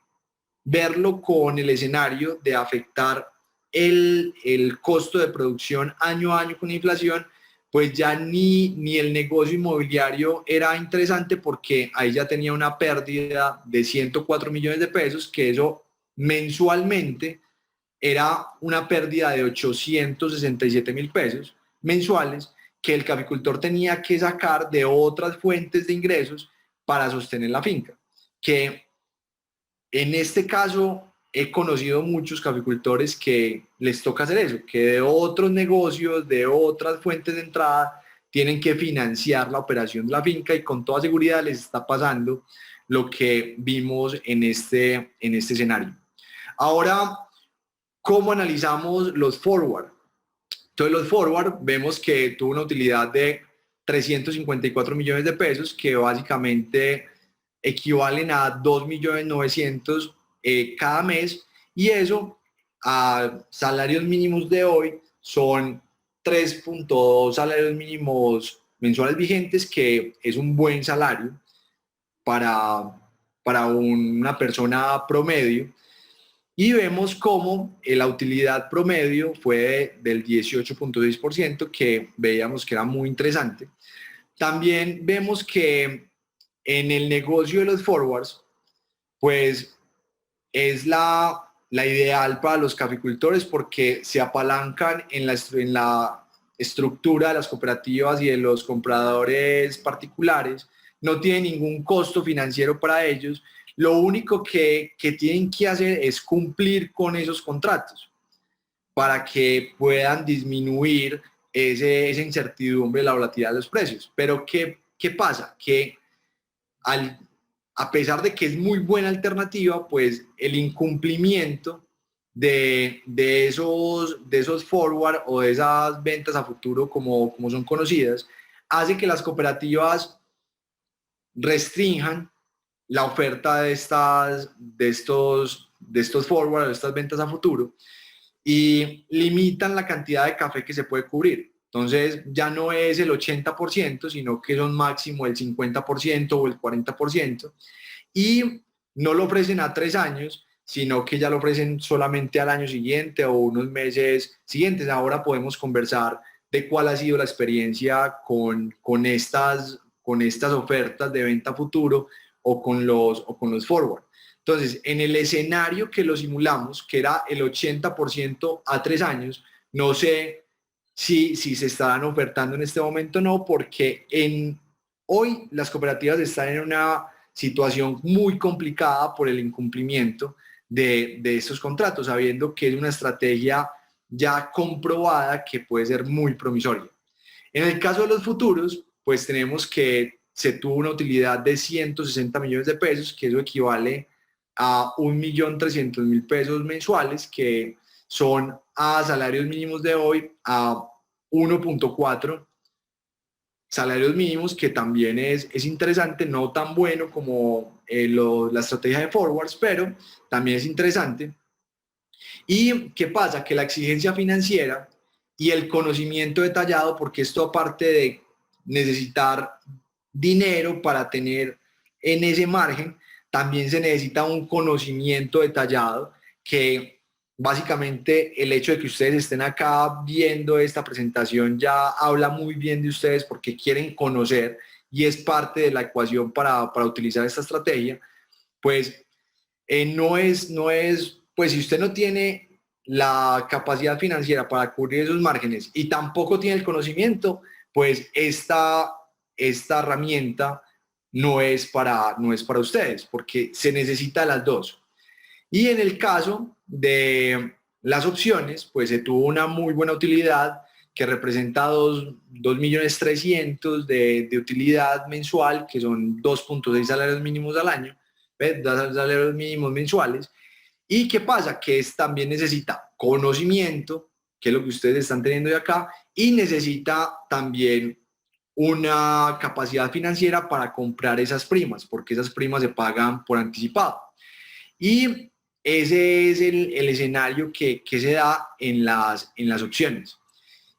verlo con el escenario de afectar el costo de producción año a año con inflación, pues ya ni el negocio inmobiliario era interesante porque ahí ya tenía una pérdida de 104 millones de pesos, que eso mensualmente era una pérdida de 867.000 pesos mensuales que el caficultor tenía que sacar de otras fuentes de ingresos para sostener la finca, que en este caso, he conocido muchos caficultores que les toca hacer eso, que de otros negocios, de otras fuentes de entrada, tienen que financiar la operación de la finca y con toda seguridad les está pasando lo que vimos en este escenario. Ahora, ¿cómo analizamos los forward? Entonces, los forward vemos que tuvo una utilidad de 354 millones de pesos, que básicamente equivalen a 2.900.000 cada mes, y eso a salarios mínimos de hoy son 3.2 salarios mínimos mensuales vigentes, que es un buen salario para, para una persona promedio. Y vemos cómo la utilidad promedio fue del 18.6%, que veíamos que era muy interesante. También vemos que en el negocio de los forwards, pues es la la ideal para los caficultores porque se apalancan en la estructura de las cooperativas y de los compradores particulares, no tiene ningún costo financiero para ellos, lo único que tienen que hacer es cumplir con esos contratos para que puedan disminuir esa incertidumbre de la volatilidad de los precios. Pero ¿qué pasa? Que a pesar de que es muy buena alternativa, pues el incumplimiento de esos forward o de esas ventas a futuro, como son conocidas, hace que las cooperativas restrinjan la oferta de estos forward, de estas ventas a futuro, y limitan la cantidad de café que se puede cubrir. Entonces ya no es el 80%, sino que son máximo el 50% o el 40%, y no lo ofrecen a 3 años, sino que ya lo ofrecen solamente al año siguiente o unos meses siguientes. Ahora podemos conversar de cuál ha sido la experiencia con estas ofertas de venta a futuro o con los forward. Entonces, en el escenario que lo simulamos, que era el 80% a 3 años, no sé si se estarán ofertando en este momento o no, porque hoy las cooperativas están en una situación muy complicada por el incumplimiento de estos contratos, sabiendo que es una estrategia ya comprobada que puede ser muy promisoria. En el caso de los futuros, pues tenemos que se tuvo una utilidad de 160 millones de pesos, que eso equivale a 1.300.000 pesos mensuales, que son a salarios mínimos de hoy a 1.4 salarios mínimos, que también es interesante, no tan bueno como la estrategia de forwards, pero también es interesante. ¿Y qué pasa? Que la exigencia financiera y el conocimiento detallado, porque esto aparte de necesitar dinero para tener en ese margen, también se necesita un conocimiento detallado que básicamente el hecho de que ustedes estén acá viendo esta presentación ya habla muy bien de ustedes porque quieren conocer y es parte de la ecuación para utilizar esta estrategia. Pues pues si usted no tiene la capacidad financiera para cubrir esos márgenes y tampoco tiene el conocimiento, pues esta herramienta no es para ustedes, porque se necesita las dos. Y en el caso de las opciones, pues se tuvo una muy buena utilidad que representa 2.300.000 de utilidad mensual, que son 2.6 salarios mínimos al año, ¿ves? 2 salarios mínimos mensuales. ¿Y qué pasa? Que también necesita conocimiento, que es lo que ustedes están teniendo de acá, y necesita también una capacidad financiera para comprar esas primas, porque esas primas se pagan por anticipado. Y ese es el escenario que se da en las opciones.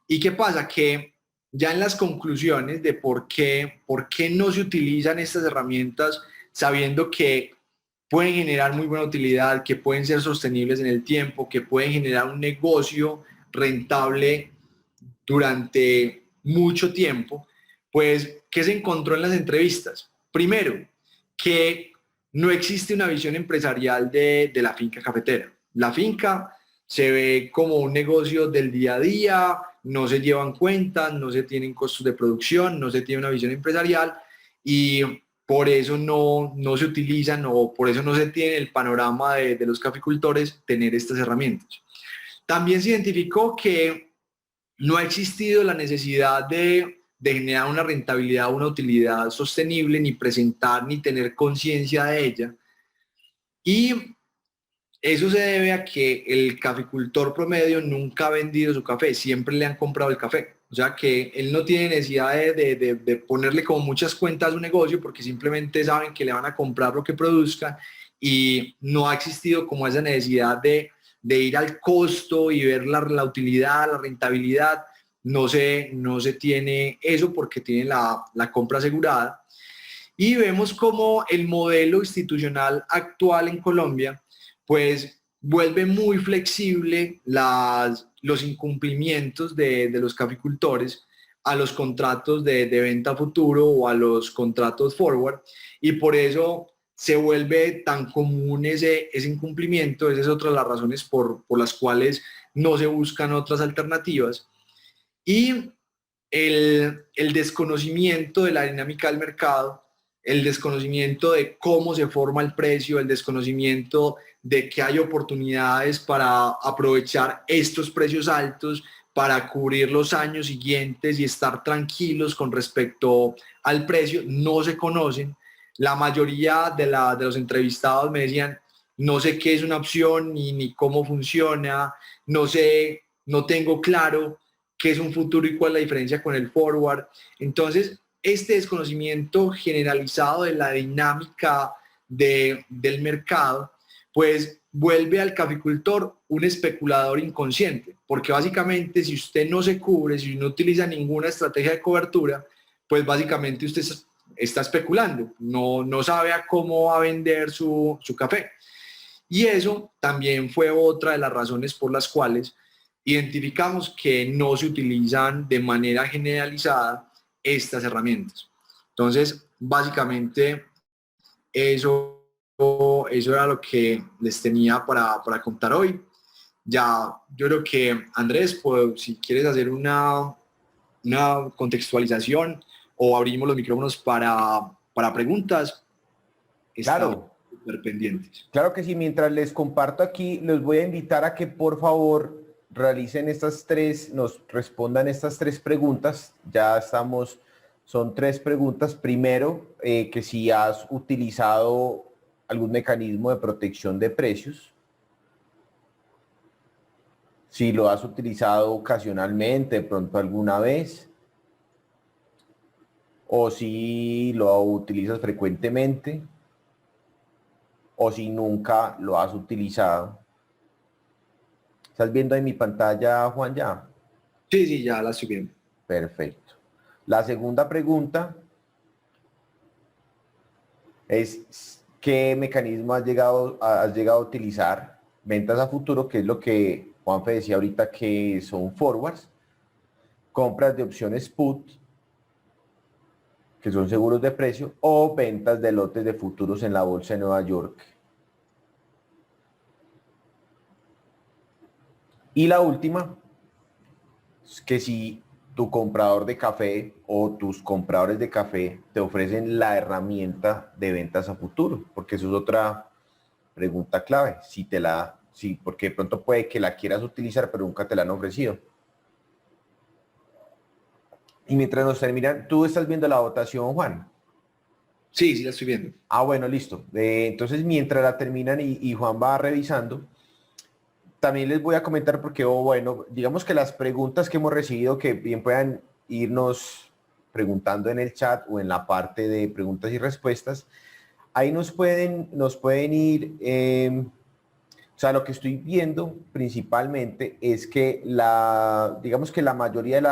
¿Y qué pasa? Que ya en las conclusiones de por qué no se utilizan estas herramientas, sabiendo que pueden generar muy buena utilidad, que pueden ser sostenibles en el tiempo, que pueden generar un negocio rentable durante mucho tiempo, pues, ¿qué se encontró en las entrevistas? Primero, que no existe una visión empresarial de la finca cafetera. La finca se ve como un negocio del día a día, no se llevan cuentas, no se tienen costos de producción, no se tiene una visión empresarial y por eso no se utilizan o por eso no se tiene el panorama de los caficultores tener estas herramientas. También se identificó que no ha existido la necesidad de generar una rentabilidad o una utilidad sostenible, ni presentar, ni tener conciencia de ella. Y eso se debe a que el caficultor promedio nunca ha vendido su café, siempre le han comprado el café. O sea que él no tiene necesidad de ponerle como muchas cuentas a su negocio porque simplemente saben que le van a comprar lo que produzcan y no ha existido como esa necesidad de ir al costo y ver la utilidad, la rentabilidad. No se tiene eso porque tiene la compra asegurada. Y vemos como el modelo institucional actual en Colombia pues vuelve muy flexible los incumplimientos de los caficultores a los contratos de venta futuro o a los contratos forward y por eso se vuelve tan común ese incumplimiento. Esa es otra de las razones por las cuales no se buscan otras alternativas. Y el desconocimiento de la dinámica del mercado, el desconocimiento de cómo se forma el precio, el desconocimiento de que hay oportunidades para aprovechar estos precios altos, para cubrir los años siguientes y estar tranquilos con respecto al precio, no se conocen. La mayoría de los entrevistados me decían, no sé qué es una opción ni cómo funciona, no sé, no tengo claro qué es un futuro y cuál es la diferencia con el forward. Entonces, este desconocimiento generalizado de la dinámica del mercado, pues vuelve al caficultor un especulador inconsciente, porque básicamente si usted no se cubre, si no utiliza ninguna estrategia de cobertura, pues básicamente usted está especulando, no sabe a cómo va a vender su café. Y eso también fue otra de las razones por las cuales identificamos que no se utilizan de manera generalizada estas herramientas. Entonces, básicamente, eso era lo que les tenía para contar hoy. Ya, yo creo que Andrés, pues, si quieres hacer una contextualización o abrimos los micrófonos para preguntas, estamos Claro, súper pendientes. claro que sí. Mientras les comparto aquí, los voy a invitar a que por favor realicen nos respondan estas 3 preguntas. Ya estamos, son 3 preguntas. Primero, que si has utilizado algún mecanismo de protección de precios, si lo has utilizado ocasionalmente, de pronto alguna vez, o si lo utilizas frecuentemente, o si nunca lo has utilizado. ¿Estás viendo en mi pantalla, Juan, ya? Sí, ya la estoy viendo. Perfecto. La segunda pregunta es, ¿qué mecanismo has llegado a utilizar? Ventas a futuro, que es lo que Juanfe decía ahorita que son forwards, compras de opciones put, que son seguros de precio, o ventas de lotes de futuros en la bolsa de Nueva York. Y la última, es que si tu comprador de café o tus compradores de café te ofrecen la herramienta de ventas a futuro, porque eso es otra pregunta clave, porque de pronto puede que la quieras utilizar, pero nunca te la han ofrecido. Y mientras nos terminan, ¿tú estás viendo la votación, Juan? Sí, la estoy viendo. Ah, bueno, listo. Entonces, mientras la terminan y Juan va revisando, también les voy a comentar porque, bueno, digamos que las preguntas que hemos recibido, que bien puedan irnos preguntando en el chat o en la parte de preguntas y respuestas, ahí nos pueden ir, o sea, lo que estoy viendo principalmente es que digamos que la mayoría de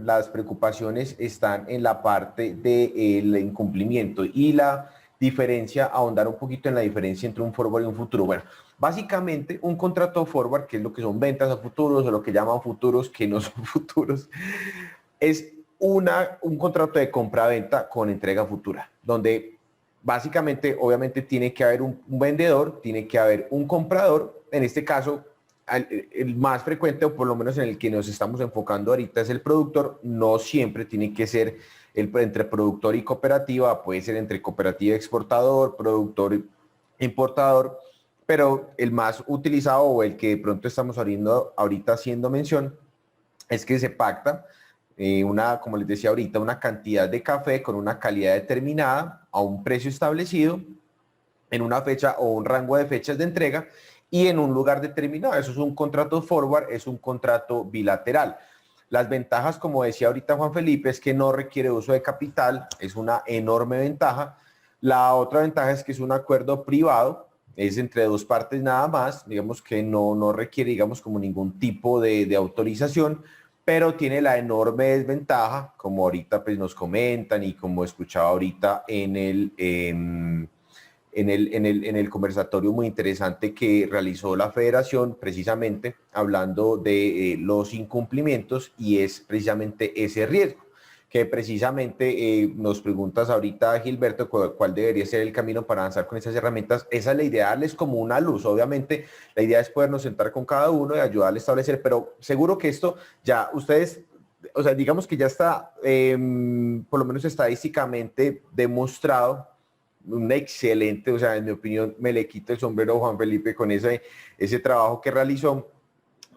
las preocupaciones están en la parte del incumplimiento y la diferencia, ahondar un poquito en la diferencia entre un forward y un futuro. Bueno, básicamente un contrato forward, que es lo que son ventas a futuros o lo que llaman futuros, que no son futuros, es un contrato de compra-venta con entrega futura, donde básicamente, obviamente, tiene que haber un vendedor, tiene que haber un comprador. En este caso, el más frecuente, o por lo menos en el que nos estamos enfocando ahorita, es el productor. No siempre tiene que ser entre productor y cooperativa, puede ser entre cooperativa y exportador, productor y importador, pero el más utilizado o el que de pronto estamos ahorita haciendo mención es que se pacta como les decía ahorita, una cantidad de café con una calidad determinada a un precio establecido en una fecha o un rango de fechas de entrega y en un lugar determinado. Eso es un contrato forward, es un contrato bilateral. Las ventajas, como decía ahorita Juan Felipe, es que no requiere uso de capital, es una enorme ventaja. La otra ventaja es que es un acuerdo privado, es entre 2 partes nada más, digamos que no requiere, digamos, como ningún tipo de autorización, pero tiene la enorme desventaja, como ahorita pues nos comentan y como escuchaba ahorita en el conversatorio muy interesante que realizó la federación, precisamente hablando de los incumplimientos, y es precisamente ese riesgo. que precisamente nos preguntas ahorita, Gilberto, cuál debería ser el camino para avanzar con esas herramientas. Esa es la idea, darles como una luz. Obviamente, la idea es podernos sentar con cada uno y ayudarle a establecer, pero seguro que esto ya ustedes, o sea, digamos que ya está, por lo menos estadísticamente demostrado, un excelente, o sea, en mi opinión, me le quito el sombrero a Juan Felipe con ese trabajo que realizó,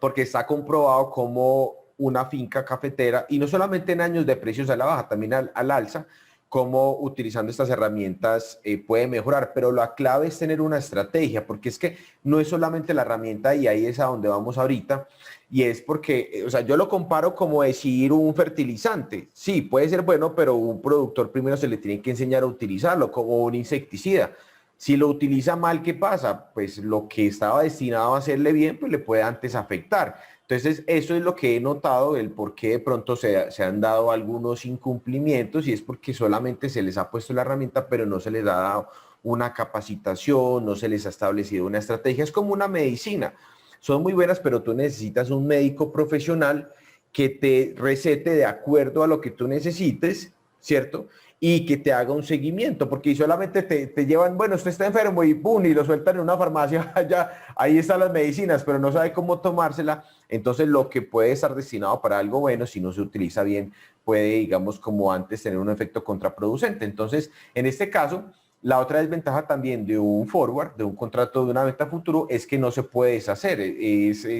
porque está comprobado como una finca cafetera, y no solamente en años de precios a la baja, también al alza, cómo utilizando estas herramientas puede mejorar, pero la clave es tener una estrategia, porque es que no es solamente la herramienta y ahí es a donde vamos ahorita, y es porque, o sea, yo lo comparo como decir un fertilizante, sí, puede ser bueno, pero un productor primero se le tiene que enseñar a utilizarlo, como un insecticida. Si lo utiliza mal, ¿qué pasa? Pues lo que estaba destinado a hacerle bien, pues le puede antes afectar. Entonces, eso es lo que he notado, el por qué de pronto se han dado algunos incumplimientos, y es porque solamente se les ha puesto la herramienta, pero no se les ha dado una capacitación, no se les ha establecido una estrategia. Es como una medicina. Son muy buenas, pero tú necesitas un médico profesional que te recete de acuerdo a lo que tú necesites, ¿cierto? Y que te haga un seguimiento, porque solamente te llevan, bueno, usted está enfermo y ¡pum! Y lo sueltan en una farmacia, allá, ahí están las medicinas, pero no sabe cómo tomársela. Entonces, lo que puede estar destinado para algo bueno, si no se utiliza bien, puede, digamos, como antes, tener un efecto contraproducente. Entonces, en este caso, la otra desventaja también de un forward, de un contrato de una venta a futuro, es que no se puede deshacer.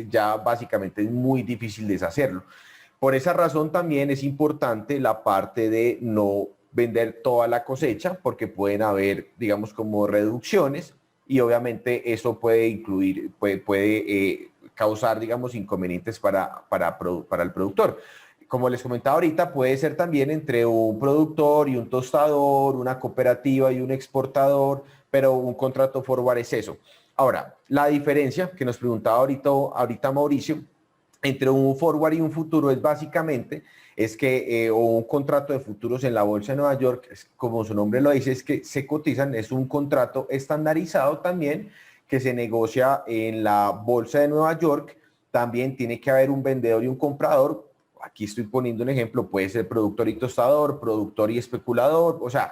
Ya básicamente es muy difícil deshacerlo. Por esa razón también es importante la parte de no vender toda la cosecha, porque pueden haber, digamos, como reducciones, y obviamente eso puede incluir, puede causar, digamos, inconvenientes para el productor. Como les comentaba ahorita, puede ser también entre un productor y un tostador, una cooperativa y un exportador, pero un contrato forward es eso. Ahora, la diferencia que nos preguntaba ahorita Mauricio, entre un forward y un futuro es básicamente es que o un contrato de futuros en la bolsa de Nueva York, como su nombre lo dice, es que se cotizan, es un contrato estandarizado también que se negocia en la bolsa de Nueva York. También tiene que haber un vendedor y un comprador. Aquí estoy poniendo un ejemplo, puede ser productor y tostador, productor y especulador, o sea,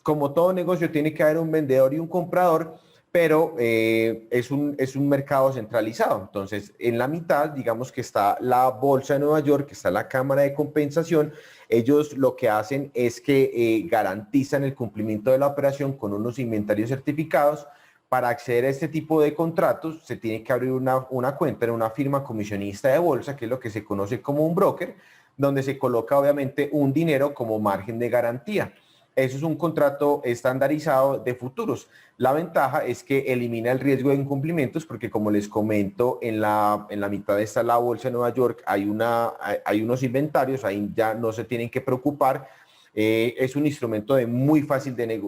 como todo negocio tiene que haber un vendedor y un comprador, pero es un mercado centralizado. Entonces, en la mitad, digamos que está la Bolsa de Nueva York, que está la Cámara de Compensación. Ellos lo que hacen es que garantizan el cumplimiento de la operación con unos inventarios certificados. Para acceder a este tipo de contratos, se tiene que abrir una cuenta en una firma comisionista de bolsa, que es lo que se conoce como un broker, donde se coloca obviamente un dinero como margen de garantía. Eso es un contrato estandarizado de futuros. La ventaja es que elimina el riesgo de incumplimientos, porque como les comento, en la mitad está la bolsa de Nueva York, hay unos inventarios, ahí ya no se tienen que preocupar. Es un instrumento de muy fácil de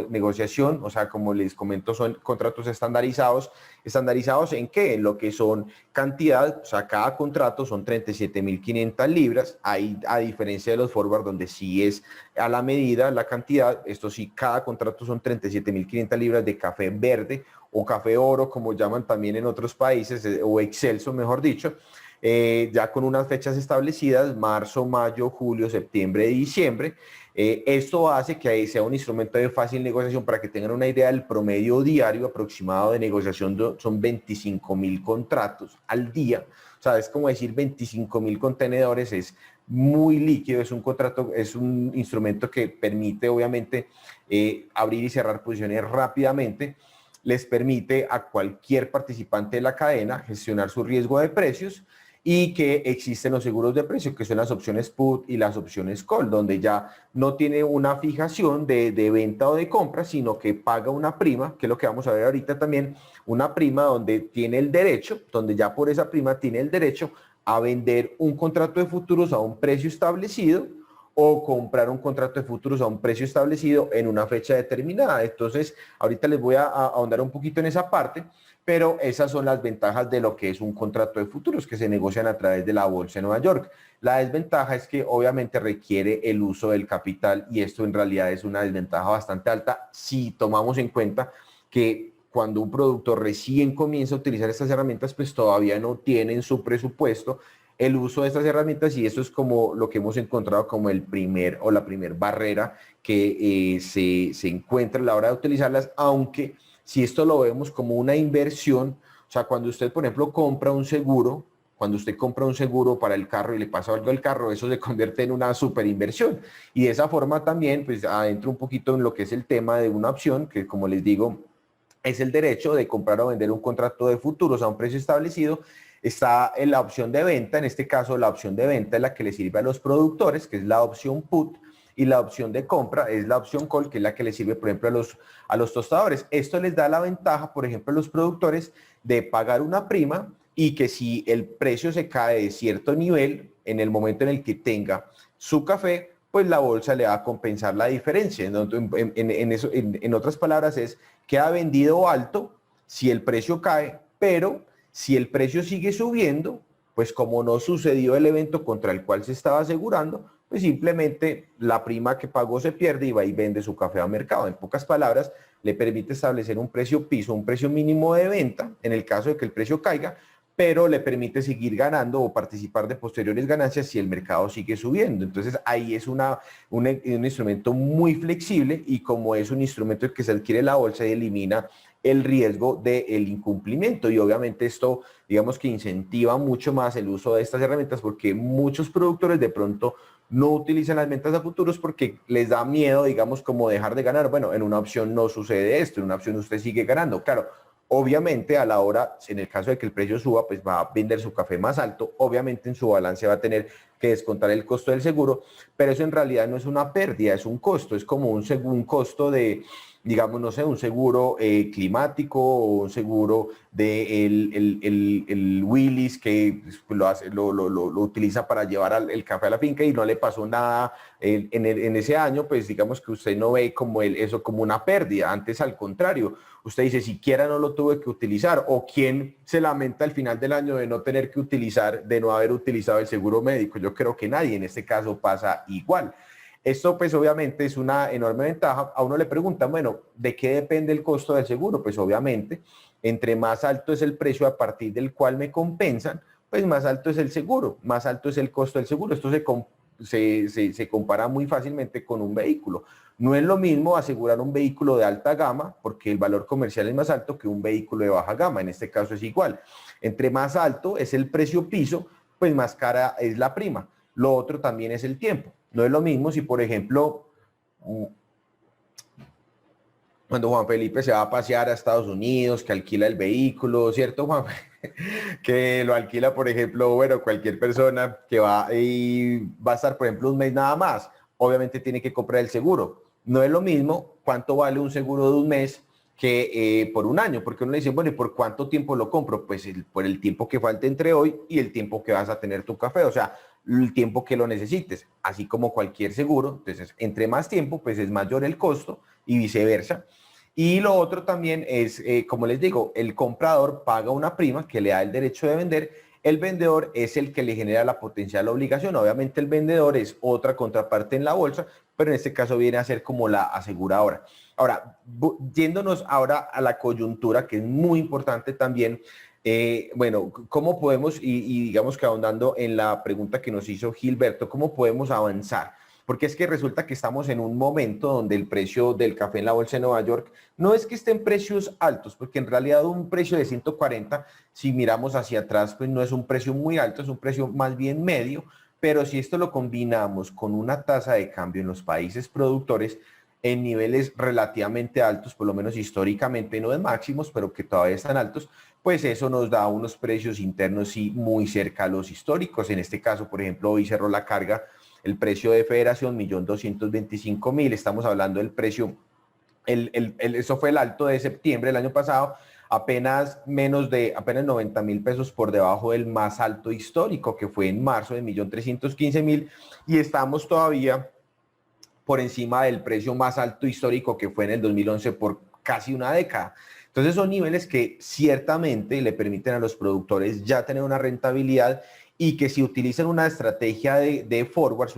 negociación, o sea, como les comento, son contratos estandarizados. ¿Estandarizados en qué? En lo que son cantidad, o sea, cada contrato son 37.500 libras, ahí a diferencia de los forward, donde sí es a la medida, la cantidad, esto sí, cada contrato son 37.500 libras de café verde o café oro, como llaman también en otros países, o excelso, mejor dicho. Ya con unas fechas establecidas, marzo, mayo, julio, septiembre y diciembre. Esto hace que ahí sea un instrumento de fácil negociación. Para que tengan una idea, el promedio diario aproximado de negociación son 25.000 contratos al día. O sea, es como decir 25.000 contenedores, es muy líquido, es un contrato, es un instrumento que permite obviamente abrir y cerrar posiciones rápidamente. Les permite a cualquier participante de la cadena gestionar su riesgo de precios, y que existen los seguros de precio, que son las opciones put y las opciones call, donde ya no tiene una fijación de venta o de compra, sino que paga una prima, que es lo que vamos a ver ahorita también, una prima donde tiene el derecho, donde ya por esa prima tiene el derecho a vender un contrato de futuros a un precio establecido, o comprar un contrato de futuros a un precio establecido en una fecha determinada. Entonces, ahorita les voy a ahondar un poquito en esa parte, pero esas son las ventajas de lo que es un contrato de futuros que se negocian a través de la Bolsa de Nueva York. La desventaja es que obviamente requiere el uso del capital, y esto en realidad es una desventaja bastante alta si tomamos en cuenta que cuando un productor recién comienza a utilizar estas herramientas, pues todavía no tiene en su presupuesto el uso de estas herramientas, y eso es como lo que hemos encontrado como el primer o la primer barrera que se encuentra a la hora de utilizarlas, aunque si esto lo vemos como una inversión, o sea, cuando usted, por ejemplo, compra un seguro, cuando usted compra un seguro para el carro y le pasa algo al carro, eso se convierte en una super inversión. Y de esa forma también, pues, adentro un poquito en lo que es el tema de una opción, que como les digo, es el derecho de comprar o vender un contrato de futuros a un precio establecido. Está en la opción de venta, en este caso la opción de venta es la que le sirve a los productores, que es la opción put, y la opción de compra es la opción call, que es la que le sirve, por ejemplo, a los tostadores. Esto les da la ventaja, por ejemplo, a los productores de pagar una prima y que si el precio se cae de cierto nivel, en el momento en el que tenga su café, pues la bolsa le va a compensar la diferencia. En otras palabras, es que ha vendido alto si el precio cae, pero si el precio sigue subiendo, pues como no sucedió el evento contra el cual se estaba asegurando, pues simplemente la prima que pagó se pierde y va y vende su café a mercado. En pocas palabras, le permite establecer un precio piso, un precio mínimo de venta, en el caso de que el precio caiga, pero le permite seguir ganando o participar de posteriores ganancias si el mercado sigue subiendo. Entonces ahí es un instrumento muy flexible, y como es un instrumento que se adquiere en la bolsa y elimina el riesgo del incumplimiento, y obviamente esto, digamos que incentiva mucho más el uso de estas herramientas, porque muchos productores de pronto no utilizan las ventas a futuros porque les da miedo, digamos, como dejar de ganar. Bueno, en una opción no sucede esto, en una opción usted sigue ganando. Claro, obviamente a la hora, en el caso de que el precio suba, pues va a vender su café más alto, obviamente en su balance va a tener que descontar el costo del seguro, pero eso en realidad no es una pérdida, es un costo, es como un costo de, digamos, no sé, un seguro climático, o un seguro de el Willis, que lo utiliza para llevar el café a la finca y no le pasó nada en ese año, pues digamos que usted no ve como eso como una pérdida, antes al contrario, usted dice, siquiera no lo tuve que utilizar, o quién se lamenta al final del año de no tener que utilizar, de no haber utilizado el seguro médico. Yo creo que nadie, en este caso pasa igual. Esto pues obviamente es una enorme ventaja. A uno le preguntan, bueno, ¿de qué depende el costo del seguro? Pues obviamente, entre más alto es el precio a partir del cual me compensan, pues más alto es el seguro, más alto es el costo del seguro. Esto se compara muy fácilmente con un vehículo. No es lo mismo asegurar un vehículo de alta gama, porque el valor comercial es más alto, que un vehículo de baja gama. En este caso es igual. Entre más alto es el precio piso, pues más cara es la prima. Lo otro también es el tiempo. No es lo mismo si, por ejemplo, cuando Juan Felipe se va a pasear a Estados Unidos, que alquila el vehículo, ¿cierto, Juan? Que lo alquila, por ejemplo, bueno, cualquier persona que va y va a estar, por ejemplo, un mes nada más, obviamente tiene que comprar el seguro. No es lo mismo cuánto vale un seguro de un mes que por un año, porque uno le dice, bueno, ¿y por cuánto tiempo lo compro? Pues por el tiempo que falte entre hoy y el tiempo que vas a tener tu café, o sea, el tiempo que lo necesites, así como cualquier seguro. Entonces, entre más tiempo, pues es mayor el costo, y viceversa. Y lo otro también es, como les digo, el comprador paga una prima que le da el derecho de vender, el vendedor es el que le genera la potencial obligación. Obviamente el vendedor es otra contraparte en la bolsa, pero en este caso viene a ser como la aseguradora. Ahora, yéndonos ahora a la coyuntura, que es muy importante también, bueno, ¿cómo podemos, y digamos que ahondando en la pregunta que nos hizo Gilberto, cómo podemos avanzar? Porque es que resulta que estamos en un momento donde el precio del café en la bolsa de Nueva York no es que esté en precios altos, porque en realidad un precio de 140, si miramos hacia atrás, pues no es un precio muy alto, es un precio más bien medio, pero si esto lo combinamos con una tasa de cambio en los países productores en niveles relativamente altos, por lo menos históricamente, no de máximos, pero que todavía están altos, pues eso nos da unos precios internos sí muy cerca a los históricos. En este caso, por ejemplo, hoy cerró la carga el precio de Federación, 1.225.000. Estamos hablando del precio, eso fue el alto de septiembre del año pasado, apenas 90.000 pesos por debajo del más alto histórico, que fue en marzo de 1.315.000, y estamos todavía por encima del precio más alto histórico, que fue en el 2011 por casi una década. Entonces son niveles que ciertamente le permiten a los productores ya tener una rentabilidad, y que si utilizan una estrategia de forwards,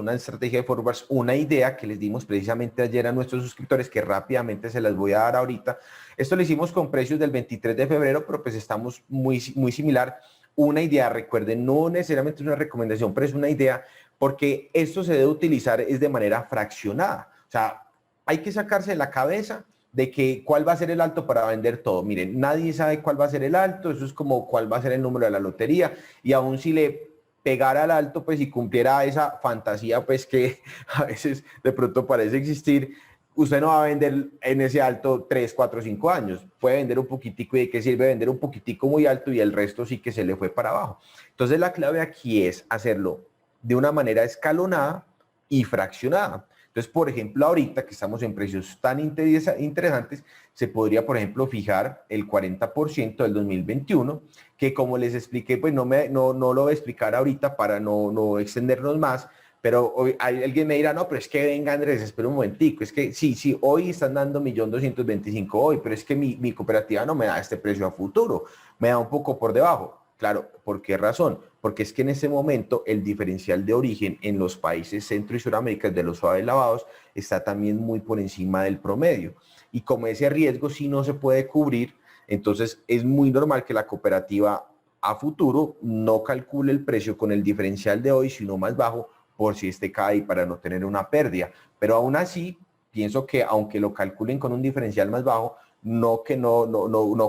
una idea que les dimos precisamente ayer a nuestros suscriptores, que rápidamente se las voy a dar ahorita. Esto lo hicimos con precios del 23 de febrero, pero pues estamos muy similar. una idea, recuerden, no necesariamente es una recomendación, pero es una idea, porque esto se debe utilizar es de manera fraccionada. O sea, hay que sacarse de la cabeza de que cuál va a ser el alto para vender todo. Miren, nadie sabe cuál va a ser el alto, eso es como cuál va a ser el número de la lotería, y aún si le pegara al alto, pues si cumpliera esa fantasía, pues que a veces de pronto parece existir, usted no va a vender en ese alto 3, 4, 5 años. Puede vender un poquitico y de qué sirve vender un poquitico muy alto y el resto sí que se le fue para abajo. Entonces la clave aquí es hacerlo de una manera escalonada y fraccionada. Entonces, por ejemplo, ahorita que estamos en precios tan interesantes, se podría, por ejemplo, fijar el 40% del 2021, que como les expliqué, pues no lo voy a explicar ahorita para no extendernos más, pero hoy, alguien me dirá, no, pero es que venga Andrés, espera un momentico, es que sí, hoy están dando 1.225.000 hoy, pero es que mi cooperativa no me da este precio a futuro, me da un poco por debajo. Claro, ¿por qué razón? Porque es que en ese momento el diferencial de origen en los países Centro y Suramérica de los suaves lavados está también muy por encima del promedio. Y como ese riesgo sí no se puede cubrir, entonces es muy normal que la cooperativa a futuro no calcule el precio con el diferencial de hoy, sino más bajo por si este cae para no tener una pérdida. Pero aún así, pienso que aunque lo calculen con un diferencial más bajo, no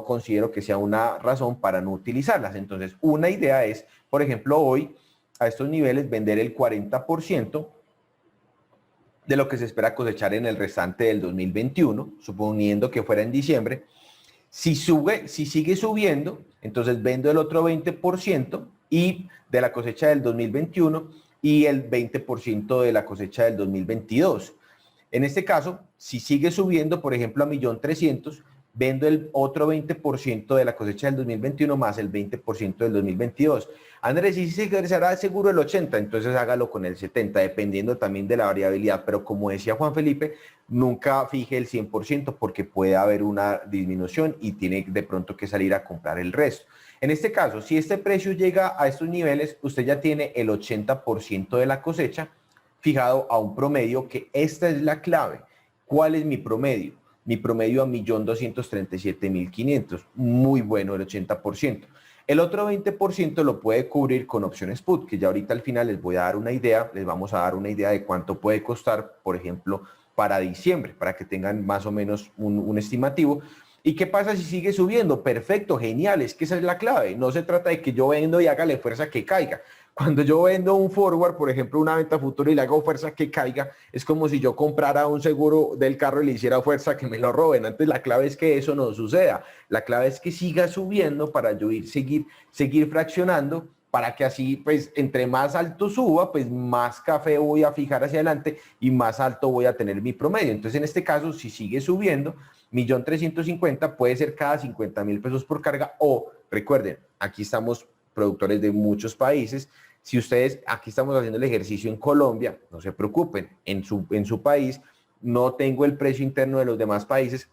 considero que sea una razón para no utilizarlas. Entonces, una idea es, por ejemplo, hoy a estos niveles vender el 40% de lo que se espera cosechar en el restante del 2021, suponiendo que fuera en diciembre. Si sigue subiendo, entonces vendo el otro 20% y de la cosecha del 2021 y el 20% de la cosecha del 2022. En este caso, si sigue subiendo, por ejemplo, a 1.300.000, vendo el otro 20% de la cosecha del 2021 más el 20% del 2022. Andrés, si se ingresará seguro el 80%, entonces hágalo con el 70%, dependiendo también de la variabilidad. Pero como decía Juan Felipe, nunca fije el 100% porque puede haber una disminución y tiene de pronto que salir a comprar el resto. En este caso, si este precio llega a estos niveles, usted ya tiene el 80% de la cosecha fijado a un promedio, que esta es la clave. ¿Cuál es mi promedio? Mi promedio a 1.237.500. Muy bueno el 80%. El otro 20% lo puede cubrir con opciones put, que ya ahorita al final les voy a dar una idea, les vamos a dar una idea de cuánto puede costar, por ejemplo, para diciembre, para que tengan más o menos un estimativo. ¿Y qué pasa si sigue subiendo? Perfecto, genial, es que esa es la clave. No se trata de que yo vendo y hágale fuerza que caiga. Cuando yo vendo un forward, por ejemplo, una venta futura y le hago fuerza que caiga, es como si yo comprara un seguro del carro y le hiciera fuerza que me lo roben. Antes la clave es que eso no suceda. La clave es que siga subiendo para yo seguir fraccionando, para que así, pues, entre más alto suba, pues más café voy a fijar hacia adelante y más alto voy a tener mi promedio. Entonces, en este caso, si sigue subiendo, 1.350.000 puede ser cada 50.000 pesos por carga, o recuerden, aquí estamos productores de muchos países. Si ustedes, aquí estamos haciendo el ejercicio en Colombia, no se preocupen, en su país no tengo el precio interno de los demás países,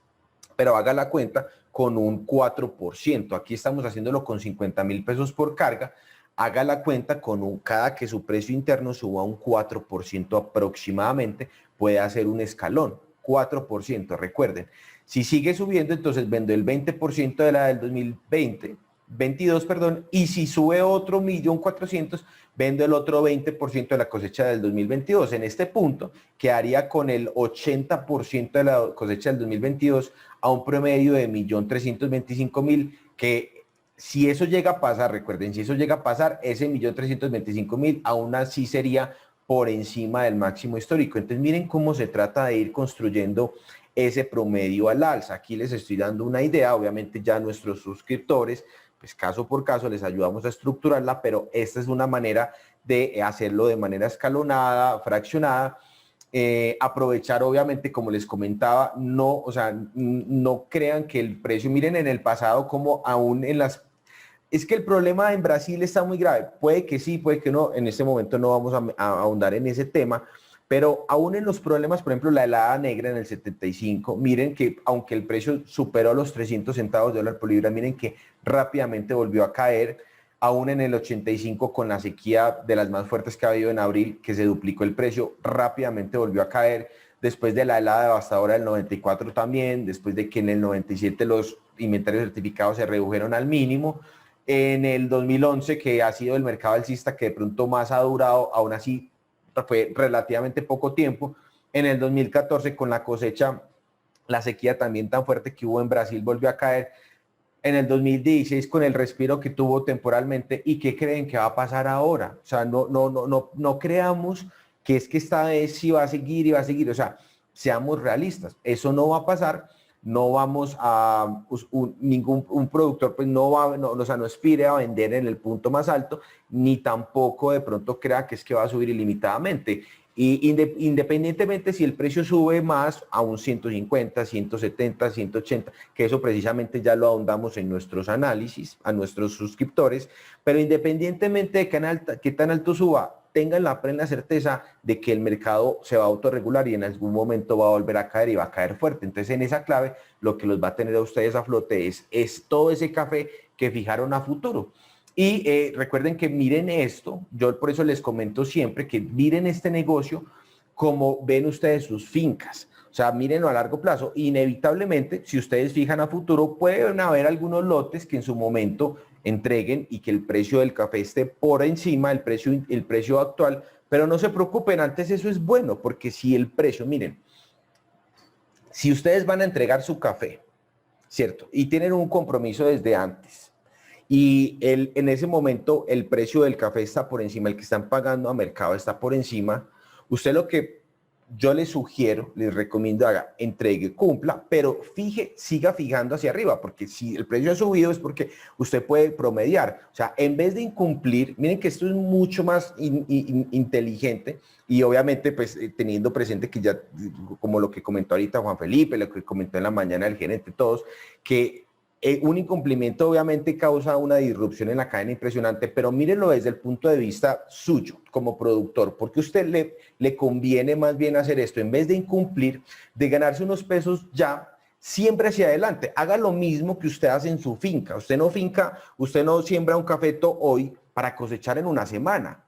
pero haga la cuenta con un 4%. Aquí estamos haciéndolo con 50.000 pesos por carga. Haga la cuenta con cada que su precio interno suba un 4% aproximadamente, puede hacer un escalón, 4%, recuerden. Si sigue subiendo, entonces vendo el 20% de la del 2022, y si sube otro 1.400.000, vendo el otro 20% de la cosecha del 2022. En este punto, quedaría con el 80% de la cosecha del 2022 a un promedio de 1.325.000, que si eso llega a pasar, recuerden, si eso llega a pasar, ese 1.325.000 aún así sería por encima del máximo histórico. Entonces miren cómo se trata de ir construyendo ese promedio al alza. Aquí les estoy dando una idea, obviamente ya nuestros suscriptores, pues caso por caso les ayudamos a estructurarla, pero esta es una manera de hacerlo de manera escalonada, fraccionada. Aprovechar, obviamente, como les comentaba, no crean que el precio, miren en el pasado como aún es que el problema en Brasil está muy grave, puede que sí, puede que no, en este momento no vamos a ahondar en ese tema, pero aún en los problemas, por ejemplo, la helada negra en el 75, miren que aunque el precio superó los 300 centavos de dólar por libra, miren que rápidamente volvió a caer. Aún en el 85, con la sequía de las más fuertes que ha habido en abril, que se duplicó el precio, rápidamente volvió a caer. Después de la helada devastadora del 94 también, después de que en el 97 los inventarios certificados se redujeron al mínimo, en el 2011, que ha sido el mercado alcista que de pronto más ha durado, aún así fue relativamente poco tiempo. En el 2014, con la cosecha, la sequía también tan fuerte que hubo en Brasil volvió a caer. En el 2016, con el respiro que tuvo temporalmente. ¿Y qué creen que va a pasar ahora? O sea, no creamos que es que esta vez sí va a seguir y va a seguir. O sea, seamos realistas, eso no va a pasar. No vamos a, ningún productor pues no va, o sea, no aspire a vender en el punto más alto, ni tampoco de pronto crea que es que va a subir ilimitadamente. Y independientemente si el precio sube más a un 150, 170, 180, que eso precisamente ya lo ahondamos en nuestros análisis a nuestros suscriptores, pero independientemente de qué tan alto suba, tengan la plena certeza de que el mercado se va a autorregular y en algún momento va a volver a caer y va a caer fuerte. Entonces, en esa clave, lo que los va a tener a ustedes a flote es todo ese café que fijaron a futuro. Y recuerden que miren esto, yo por eso les comento siempre que miren este negocio como ven ustedes sus fincas. O sea, mírenlo a largo plazo. Inevitablemente, si ustedes fijan a futuro, pueden haber algunos lotes que en su momento entreguen y que el precio del café esté por encima del precio actual, pero no se preocupen, antes eso es bueno, porque si el precio, miren, si ustedes van a entregar su café, ¿cierto? Y tienen un compromiso desde antes, y en ese momento el precio del café está por encima, el que están pagando a mercado está por encima, usted lo que yo les sugiero, les recomiendo haga, entregue, cumpla, pero siga fijando hacia arriba, porque si el precio ha subido es porque usted puede promediar. O sea, en vez de incumplir, miren que esto es mucho más inteligente y obviamente pues teniendo presente que ya, como lo que comentó ahorita Juan Felipe, lo que comentó en la mañana el gerente, todos, que un incumplimiento obviamente causa una disrupción en la cadena impresionante, pero mírenlo desde el punto de vista suyo como productor, porque a usted le conviene más bien hacer esto, en vez de incumplir, de ganarse unos pesos ya, siempre hacia adelante. Haga lo mismo que usted hace en su finca. Usted no siembra un cafeto hoy para cosechar en una semana.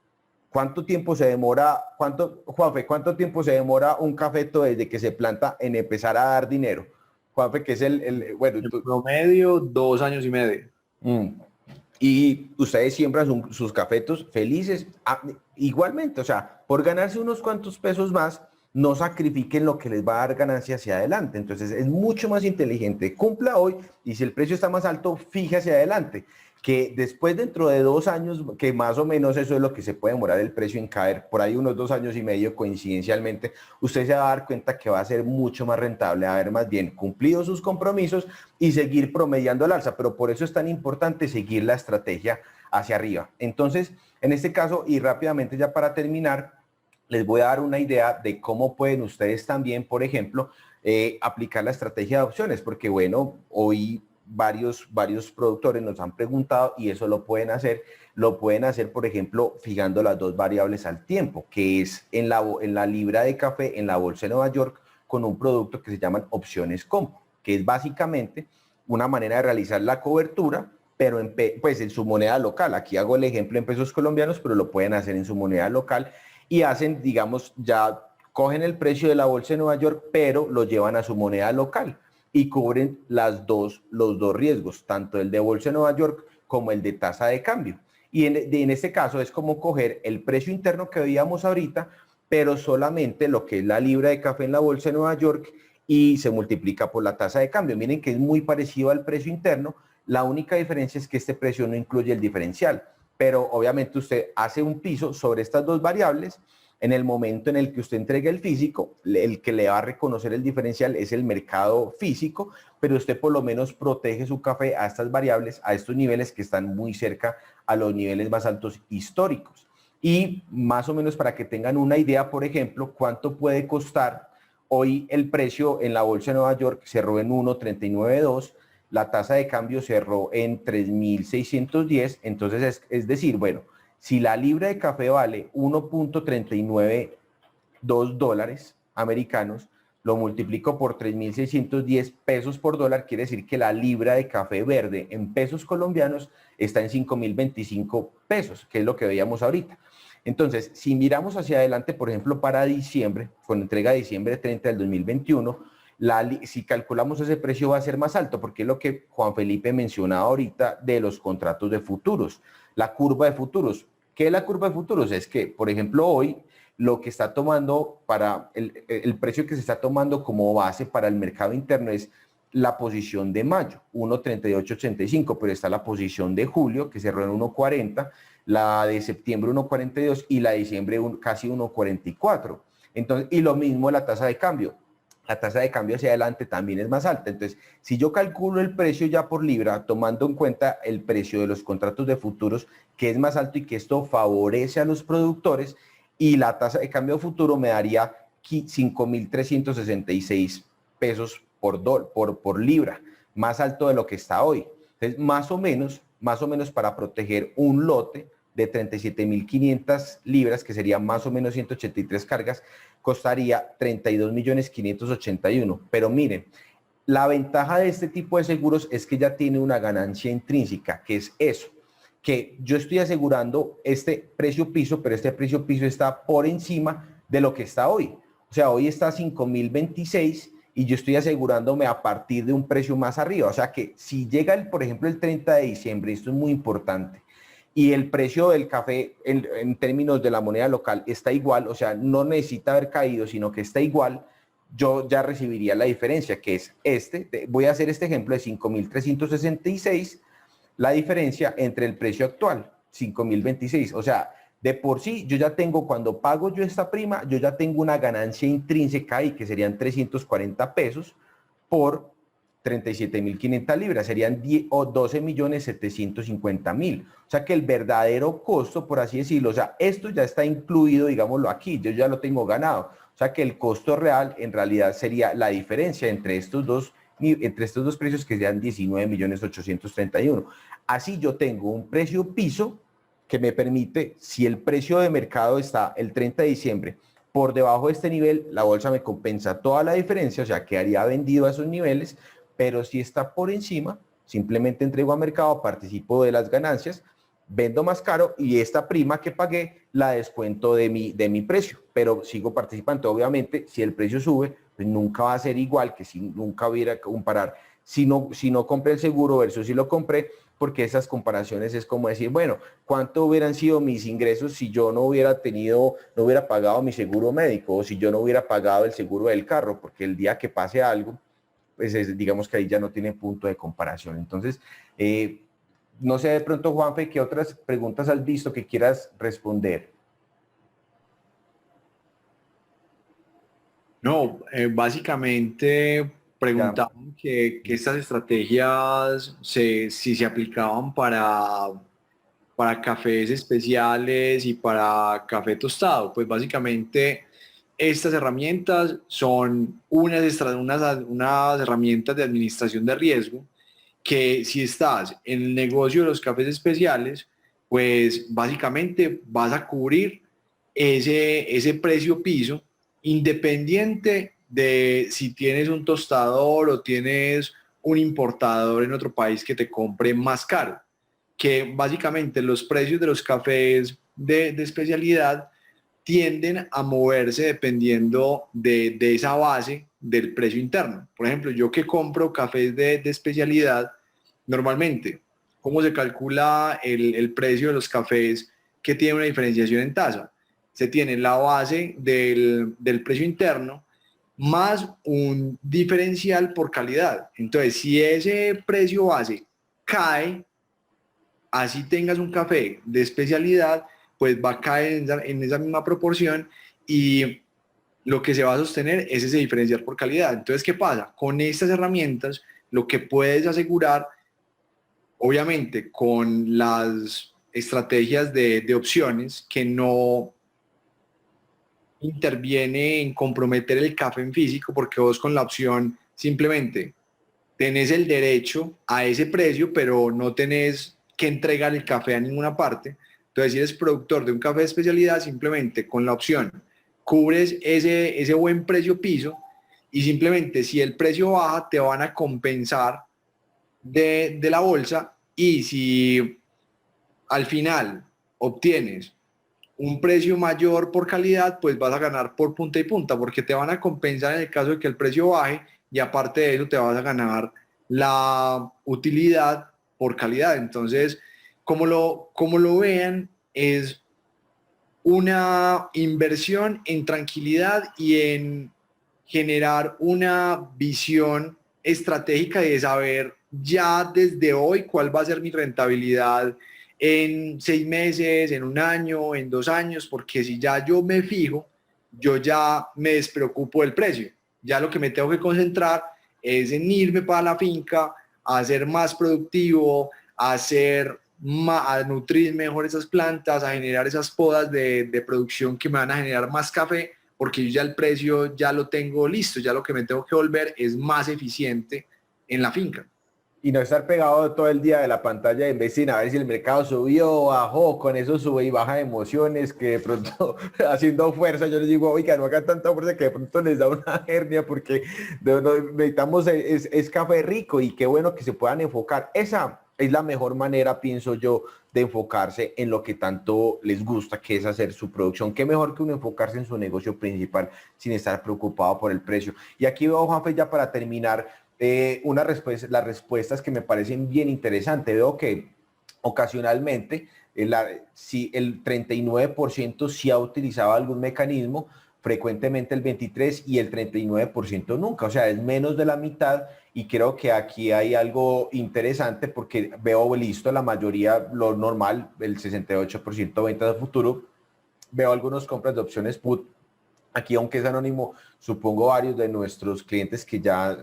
¿Cuánto tiempo se demora, Juanfe, cuánto tiempo se demora un cafeto desde que se planta en empezar a dar dinero? Juanfe, que es bueno, En promedio, 2 años y medio. Y ustedes siembran sus cafetos felices, igualmente, o sea, por ganarse unos cuantos pesos más, no sacrifiquen lo que les va a dar ganancia hacia adelante. Entonces es mucho más inteligente, cumpla hoy y si el precio está más alto, fije hacia adelante, que después dentro de 2 años, que más o menos eso es lo que se puede demorar el precio en caer, por ahí unos 2 años y medio coincidencialmente, usted se va a dar cuenta que va a ser mucho más rentable haber más bien cumplido sus compromisos y seguir promediando al alza, pero por eso es tan importante seguir la estrategia hacia arriba. Entonces, en este caso, y rápidamente ya para terminar, les voy a dar una idea de cómo pueden ustedes también, por ejemplo, aplicar la estrategia de opciones, porque bueno, hoy varios productores nos han preguntado y eso lo pueden hacer, por ejemplo, fijando las dos variables al tiempo, que es en la libra de café, en la bolsa de Nueva York, con un producto que se llaman opciones compo, que es básicamente una manera de realizar la cobertura, pero pues en su moneda local. Aquí hago el ejemplo en pesos colombianos, pero lo pueden hacer en su moneda local y hacen, digamos, ya cogen el precio de la bolsa de Nueva York, pero lo llevan a su moneda local y cubren los dos riesgos, tanto el de bolsa de Nueva York como el de tasa de cambio. Y en este caso es como coger el precio interno que veíamos ahorita, pero solamente lo que es la libra de café en la bolsa de Nueva York y se multiplica por la tasa de cambio. Miren que es muy parecido al precio interno, la única diferencia es que este precio no incluye el diferencial, pero obviamente usted hace un piso sobre estas dos variables. En el momento en el que usted entregue el físico, el que le va a reconocer el diferencial es el mercado físico, pero usted por lo menos protege su café a estas variables, a estos niveles que están muy cerca a los niveles más altos históricos. Y más o menos para que tengan una idea, por ejemplo, cuánto puede costar hoy el precio en la bolsa de Nueva York, cerró en 1.392, la tasa de cambio cerró en 3.610, entonces es decir, bueno, si la libra de café vale 1.392 dólares americanos, lo multiplico por 3.610 pesos por dólar, quiere decir que la libra de café verde en pesos colombianos está en 5.025 pesos, que es lo que veíamos ahorita. Entonces, si miramos hacia adelante, por ejemplo, para diciembre, con entrega de diciembre 30 del 2021, si calculamos ese precio va a ser más alto, porque es lo que Juan Felipe mencionaba ahorita de los contratos de futuros, la curva de futuros. ¿Qué es la curva de futuros? Es que, por ejemplo, hoy lo que está tomando para el precio que se está tomando como base para el mercado interno es la posición de mayo, 1.3885, pero está la posición de julio, que cerró en 1.40, la de septiembre 1.42 y la de diciembre casi 1.44. Entonces, y lo mismo la tasa de cambio. La tasa de cambio hacia adelante también es más alta. Entonces, si yo calculo el precio ya por libra, tomando en cuenta el precio de los contratos de futuros, que es más alto y que esto favorece a los productores, y la tasa de cambio futuro me daría 5.366 pesos por libra, más alto de lo que está hoy. Entonces, más o menos para proteger un lote de 37.500 libras, que serían más o menos 183 cargas, costaría 32.581.000. Pero miren, la ventaja de este tipo de seguros es que ya tiene una ganancia intrínseca, que es eso, que yo estoy asegurando este precio piso, pero este precio piso está por encima de lo que está hoy. O sea, hoy está a 5.026 y yo estoy asegurándome a partir de un precio más arriba. O sea que si llega, por ejemplo, el 30 de diciembre, esto es muy importante, y el precio del café en términos de la moneda local está igual, o sea, no necesita haber caído, sino que está igual, yo ya recibiría la diferencia, que es voy a hacer este ejemplo de 5.366, la diferencia entre el precio actual, 5.026. O sea, de por sí, yo ya tengo, cuando pago yo esta prima, yo ya tengo una ganancia intrínseca ahí, que serían 340 pesos por 37.500 libras, serían 12.750.000. O sea que el verdadero costo, por así decirlo, o sea, esto ya está incluido, digámoslo aquí, yo ya lo tengo ganado. O sea que el costo real en realidad sería la diferencia entre estos dos precios, que sean 19.831.000. Así yo tengo un precio piso que me permite, si el precio de mercado está el 30 de diciembre por debajo de este nivel, la bolsa me compensa toda la diferencia, o sea, quedaría vendido a esos niveles, pero si está por encima, simplemente entrego a mercado, participo de las ganancias, vendo más caro y esta prima que pagué la descuento de mi precio, pero sigo participando. Obviamente, si el precio sube, pues nunca va a ser igual que si nunca hubiera que comparar. Si no compré el seguro versus si lo compré, porque esas comparaciones es como decir, bueno, ¿cuánto hubieran sido mis ingresos si yo no hubiera pagado mi seguro médico o si yo no hubiera pagado el seguro del carro? Porque el día que pase algo, pues digamos que ahí ya no tiene punto de comparación. Entonces, no sé de pronto, Juanfe, ¿qué otras preguntas has visto que quieras responder? No, básicamente Ya. preguntaban que estas estrategias si se aplicaban para cafés especiales y para café tostado. Pues básicamente estas herramientas son unas herramientas de administración de riesgo que si estás en el negocio de los cafés especiales, pues básicamente vas a cubrir ese precio piso independiente de si tienes un tostador o tienes un importador en otro país que te compre más caro, que básicamente los precios de los cafés de especialidad tienden a moverse dependiendo de esa base del precio interno. Por ejemplo, yo que compro cafés de especialidad, normalmente, ¿cómo se calcula el precio de los cafés que tiene una diferenciación en tasa? Se tiene la base del precio interno más un diferencial por calidad. Entonces, si ese precio base cae, así tengas un café de especialidad, pues va a caer en esa misma proporción y lo que se va a sostener es ese diferencial por calidad. Entonces, ¿qué pasa? Con estas herramientas, lo que puedes asegurar, obviamente, con las estrategias de opciones que no interviene en comprometer el café en físico, porque vos con la opción simplemente tenés el derecho a ese precio, pero no tenés que entregar el café a ninguna parte. Entonces, si eres productor de un café de especialidad, simplemente con la opción cubres ese buen precio piso y simplemente si el precio baja, te van a compensar de la bolsa y si al final obtienes un precio mayor por calidad, pues vas a ganar por punta y punta, porque te van a compensar en el caso de que el precio baje y aparte de eso te vas a ganar la utilidad por calidad. Entonces, como lo vean, es una inversión en tranquilidad y en generar una visión estratégica y de saber ya desde hoy cuál va a ser mi rentabilidad en 6 meses, en un año, en 2 años, porque si ya yo me fijo, yo ya me despreocupo del precio. Ya lo que me tengo que concentrar es en irme para la finca, a ser más productivo, a nutrir mejor esas plantas, a generar esas podas de producción que me van a generar más café, porque yo ya el precio ya lo tengo listo, ya lo que me tengo que volver es más eficiente en la finca. Y no estar pegado todo el día de la pantalla de vecina a ver si el mercado subió, bajó, con eso sube y baja de emociones, que de pronto haciendo fuerza, yo les digo, oiga, no hagan tanta fuerza que de pronto les da una hernia porque necesitamos, es café rico y qué bueno que se puedan enfocar. Esa es la mejor manera, pienso yo, de enfocarse en lo que tanto les gusta, que es hacer su producción. Qué mejor que uno enfocarse en su negocio principal sin estar preocupado por el precio. Y aquí veo, Juanfe, ya para terminar, las respuestas que me parecen bien interesantes. Veo que ocasionalmente si el 39% sí ha utilizado algún mecanismo, frecuentemente el 23% y el 39% nunca, o sea, es menos de la mitad y creo que aquí hay algo interesante porque veo listo la mayoría, lo normal, el 68% ventas a futuro, veo algunos compras de opciones put. Aquí, aunque es anónimo, supongo varios de nuestros clientes que ya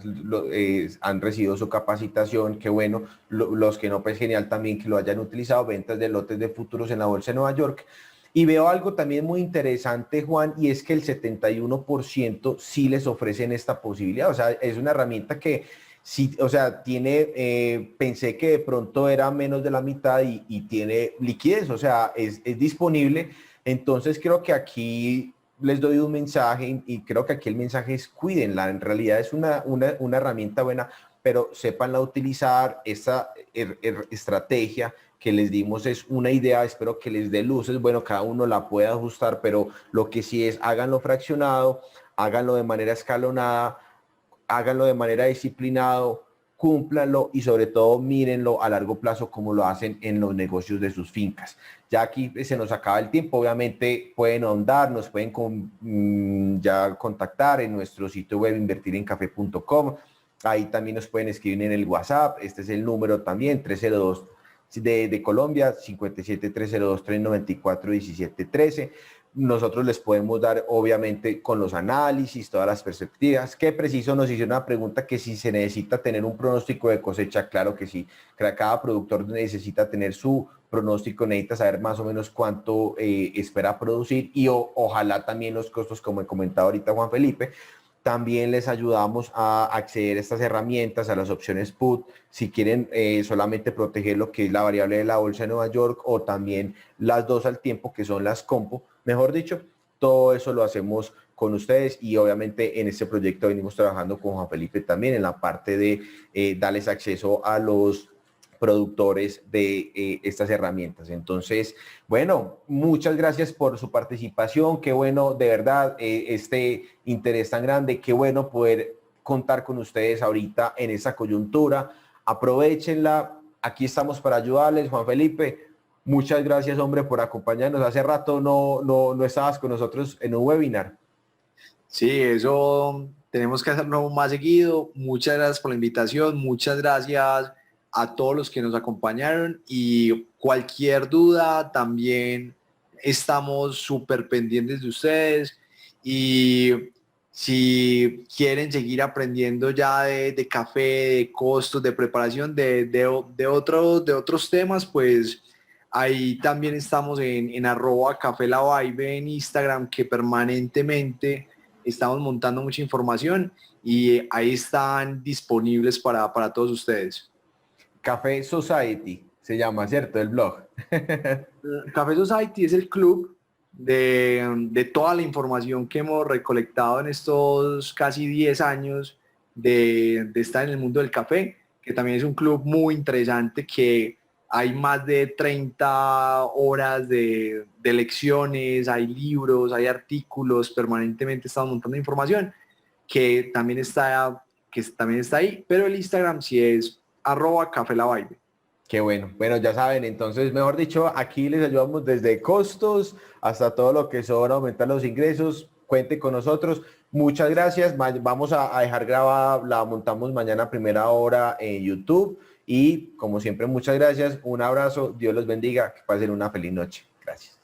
han recibido su capacitación, qué bueno, los que no, pues genial también que lo hayan utilizado, ventas de lotes de futuros en la Bolsa de Nueva York. Y veo algo también muy interesante, Juan, y es que el 71% sí les ofrecen esta posibilidad. O sea, es una herramienta que sí, o sea, tiene, pensé que de pronto era menos de la mitad y tiene liquidez, o sea, es disponible. Entonces creo que aquí les doy un mensaje y creo que aquí el mensaje es cuídenla. En realidad es una herramienta buena, pero sépanla utilizar. Esa estrategia que les dimos es una idea, espero que les dé luces. Bueno, cada uno la puede ajustar, pero lo que sí es háganlo fraccionado, háganlo de manera escalonada, háganlo de manera disciplinado, cúmplanlo y sobre todo mírenlo a largo plazo como lo hacen en los negocios de sus fincas. Ya aquí se nos acaba el tiempo, obviamente pueden ahondar, nos pueden ya contactar en nuestro sitio web invertirencafe.com, ahí también nos pueden escribir en el WhatsApp, este es el número también, 302 de Colombia, 57-302-394-1713. Nosotros les podemos dar, obviamente, con los análisis, todas las perspectivas. Qué preciso nos hizo una pregunta que si se necesita tener un pronóstico de cosecha, claro que sí. Cada productor necesita tener su pronóstico, necesita saber más o menos cuánto espera producir y ojalá también los costos, como he comentado ahorita Juan Felipe. También les ayudamos a acceder a estas herramientas, a las opciones put, si quieren solamente proteger lo que es la variable de la Bolsa de Nueva York o también las dos al tiempo, que son las compo. Mejor dicho, todo eso lo hacemos con ustedes y obviamente en este proyecto venimos trabajando con Juan Felipe también en la parte de darles acceso a los productores de estas herramientas. Entonces, bueno, muchas gracias por su participación. Qué bueno, de verdad, este interés tan grande. Qué bueno poder contar con ustedes ahorita en esa coyuntura. Aprovechenla. Aquí estamos para ayudarles, Juan Felipe. Muchas gracias, hombre, por acompañarnos. Hace rato no estabas con nosotros en un webinar. Sí, eso tenemos que hacerlo más seguido. Muchas gracias por la invitación, muchas gracias a todos los que nos acompañaron y cualquier duda también estamos súper pendientes de ustedes y si quieren seguir aprendiendo ya de café, de costos, de preparación, de otros temas, pues ahí también estamos en @café en Instagram, que permanentemente estamos montando mucha información y ahí están disponibles para todos ustedes. Café Society se llama, ¿cierto? El blog. Café Society es el club de toda la información que hemos recolectado en estos casi 10 años de estar en el mundo del café, que también es un club muy interesante, que hay más de 30 horas de lecciones, hay libros, hay artículos, permanentemente estamos montando información que también está que también está ahí, pero el Instagram sí es @cafelavibe. Qué bueno. Bueno, ya saben, entonces, mejor dicho, aquí les ayudamos desde costos hasta todo lo que son aumentar los ingresos. Cuente con nosotros. Muchas gracias. Vamos a dejar grabada, la montamos mañana a primera hora en YouTube. Y como siempre, muchas gracias. Un abrazo. Dios los bendiga. Que pasen una feliz noche. Gracias.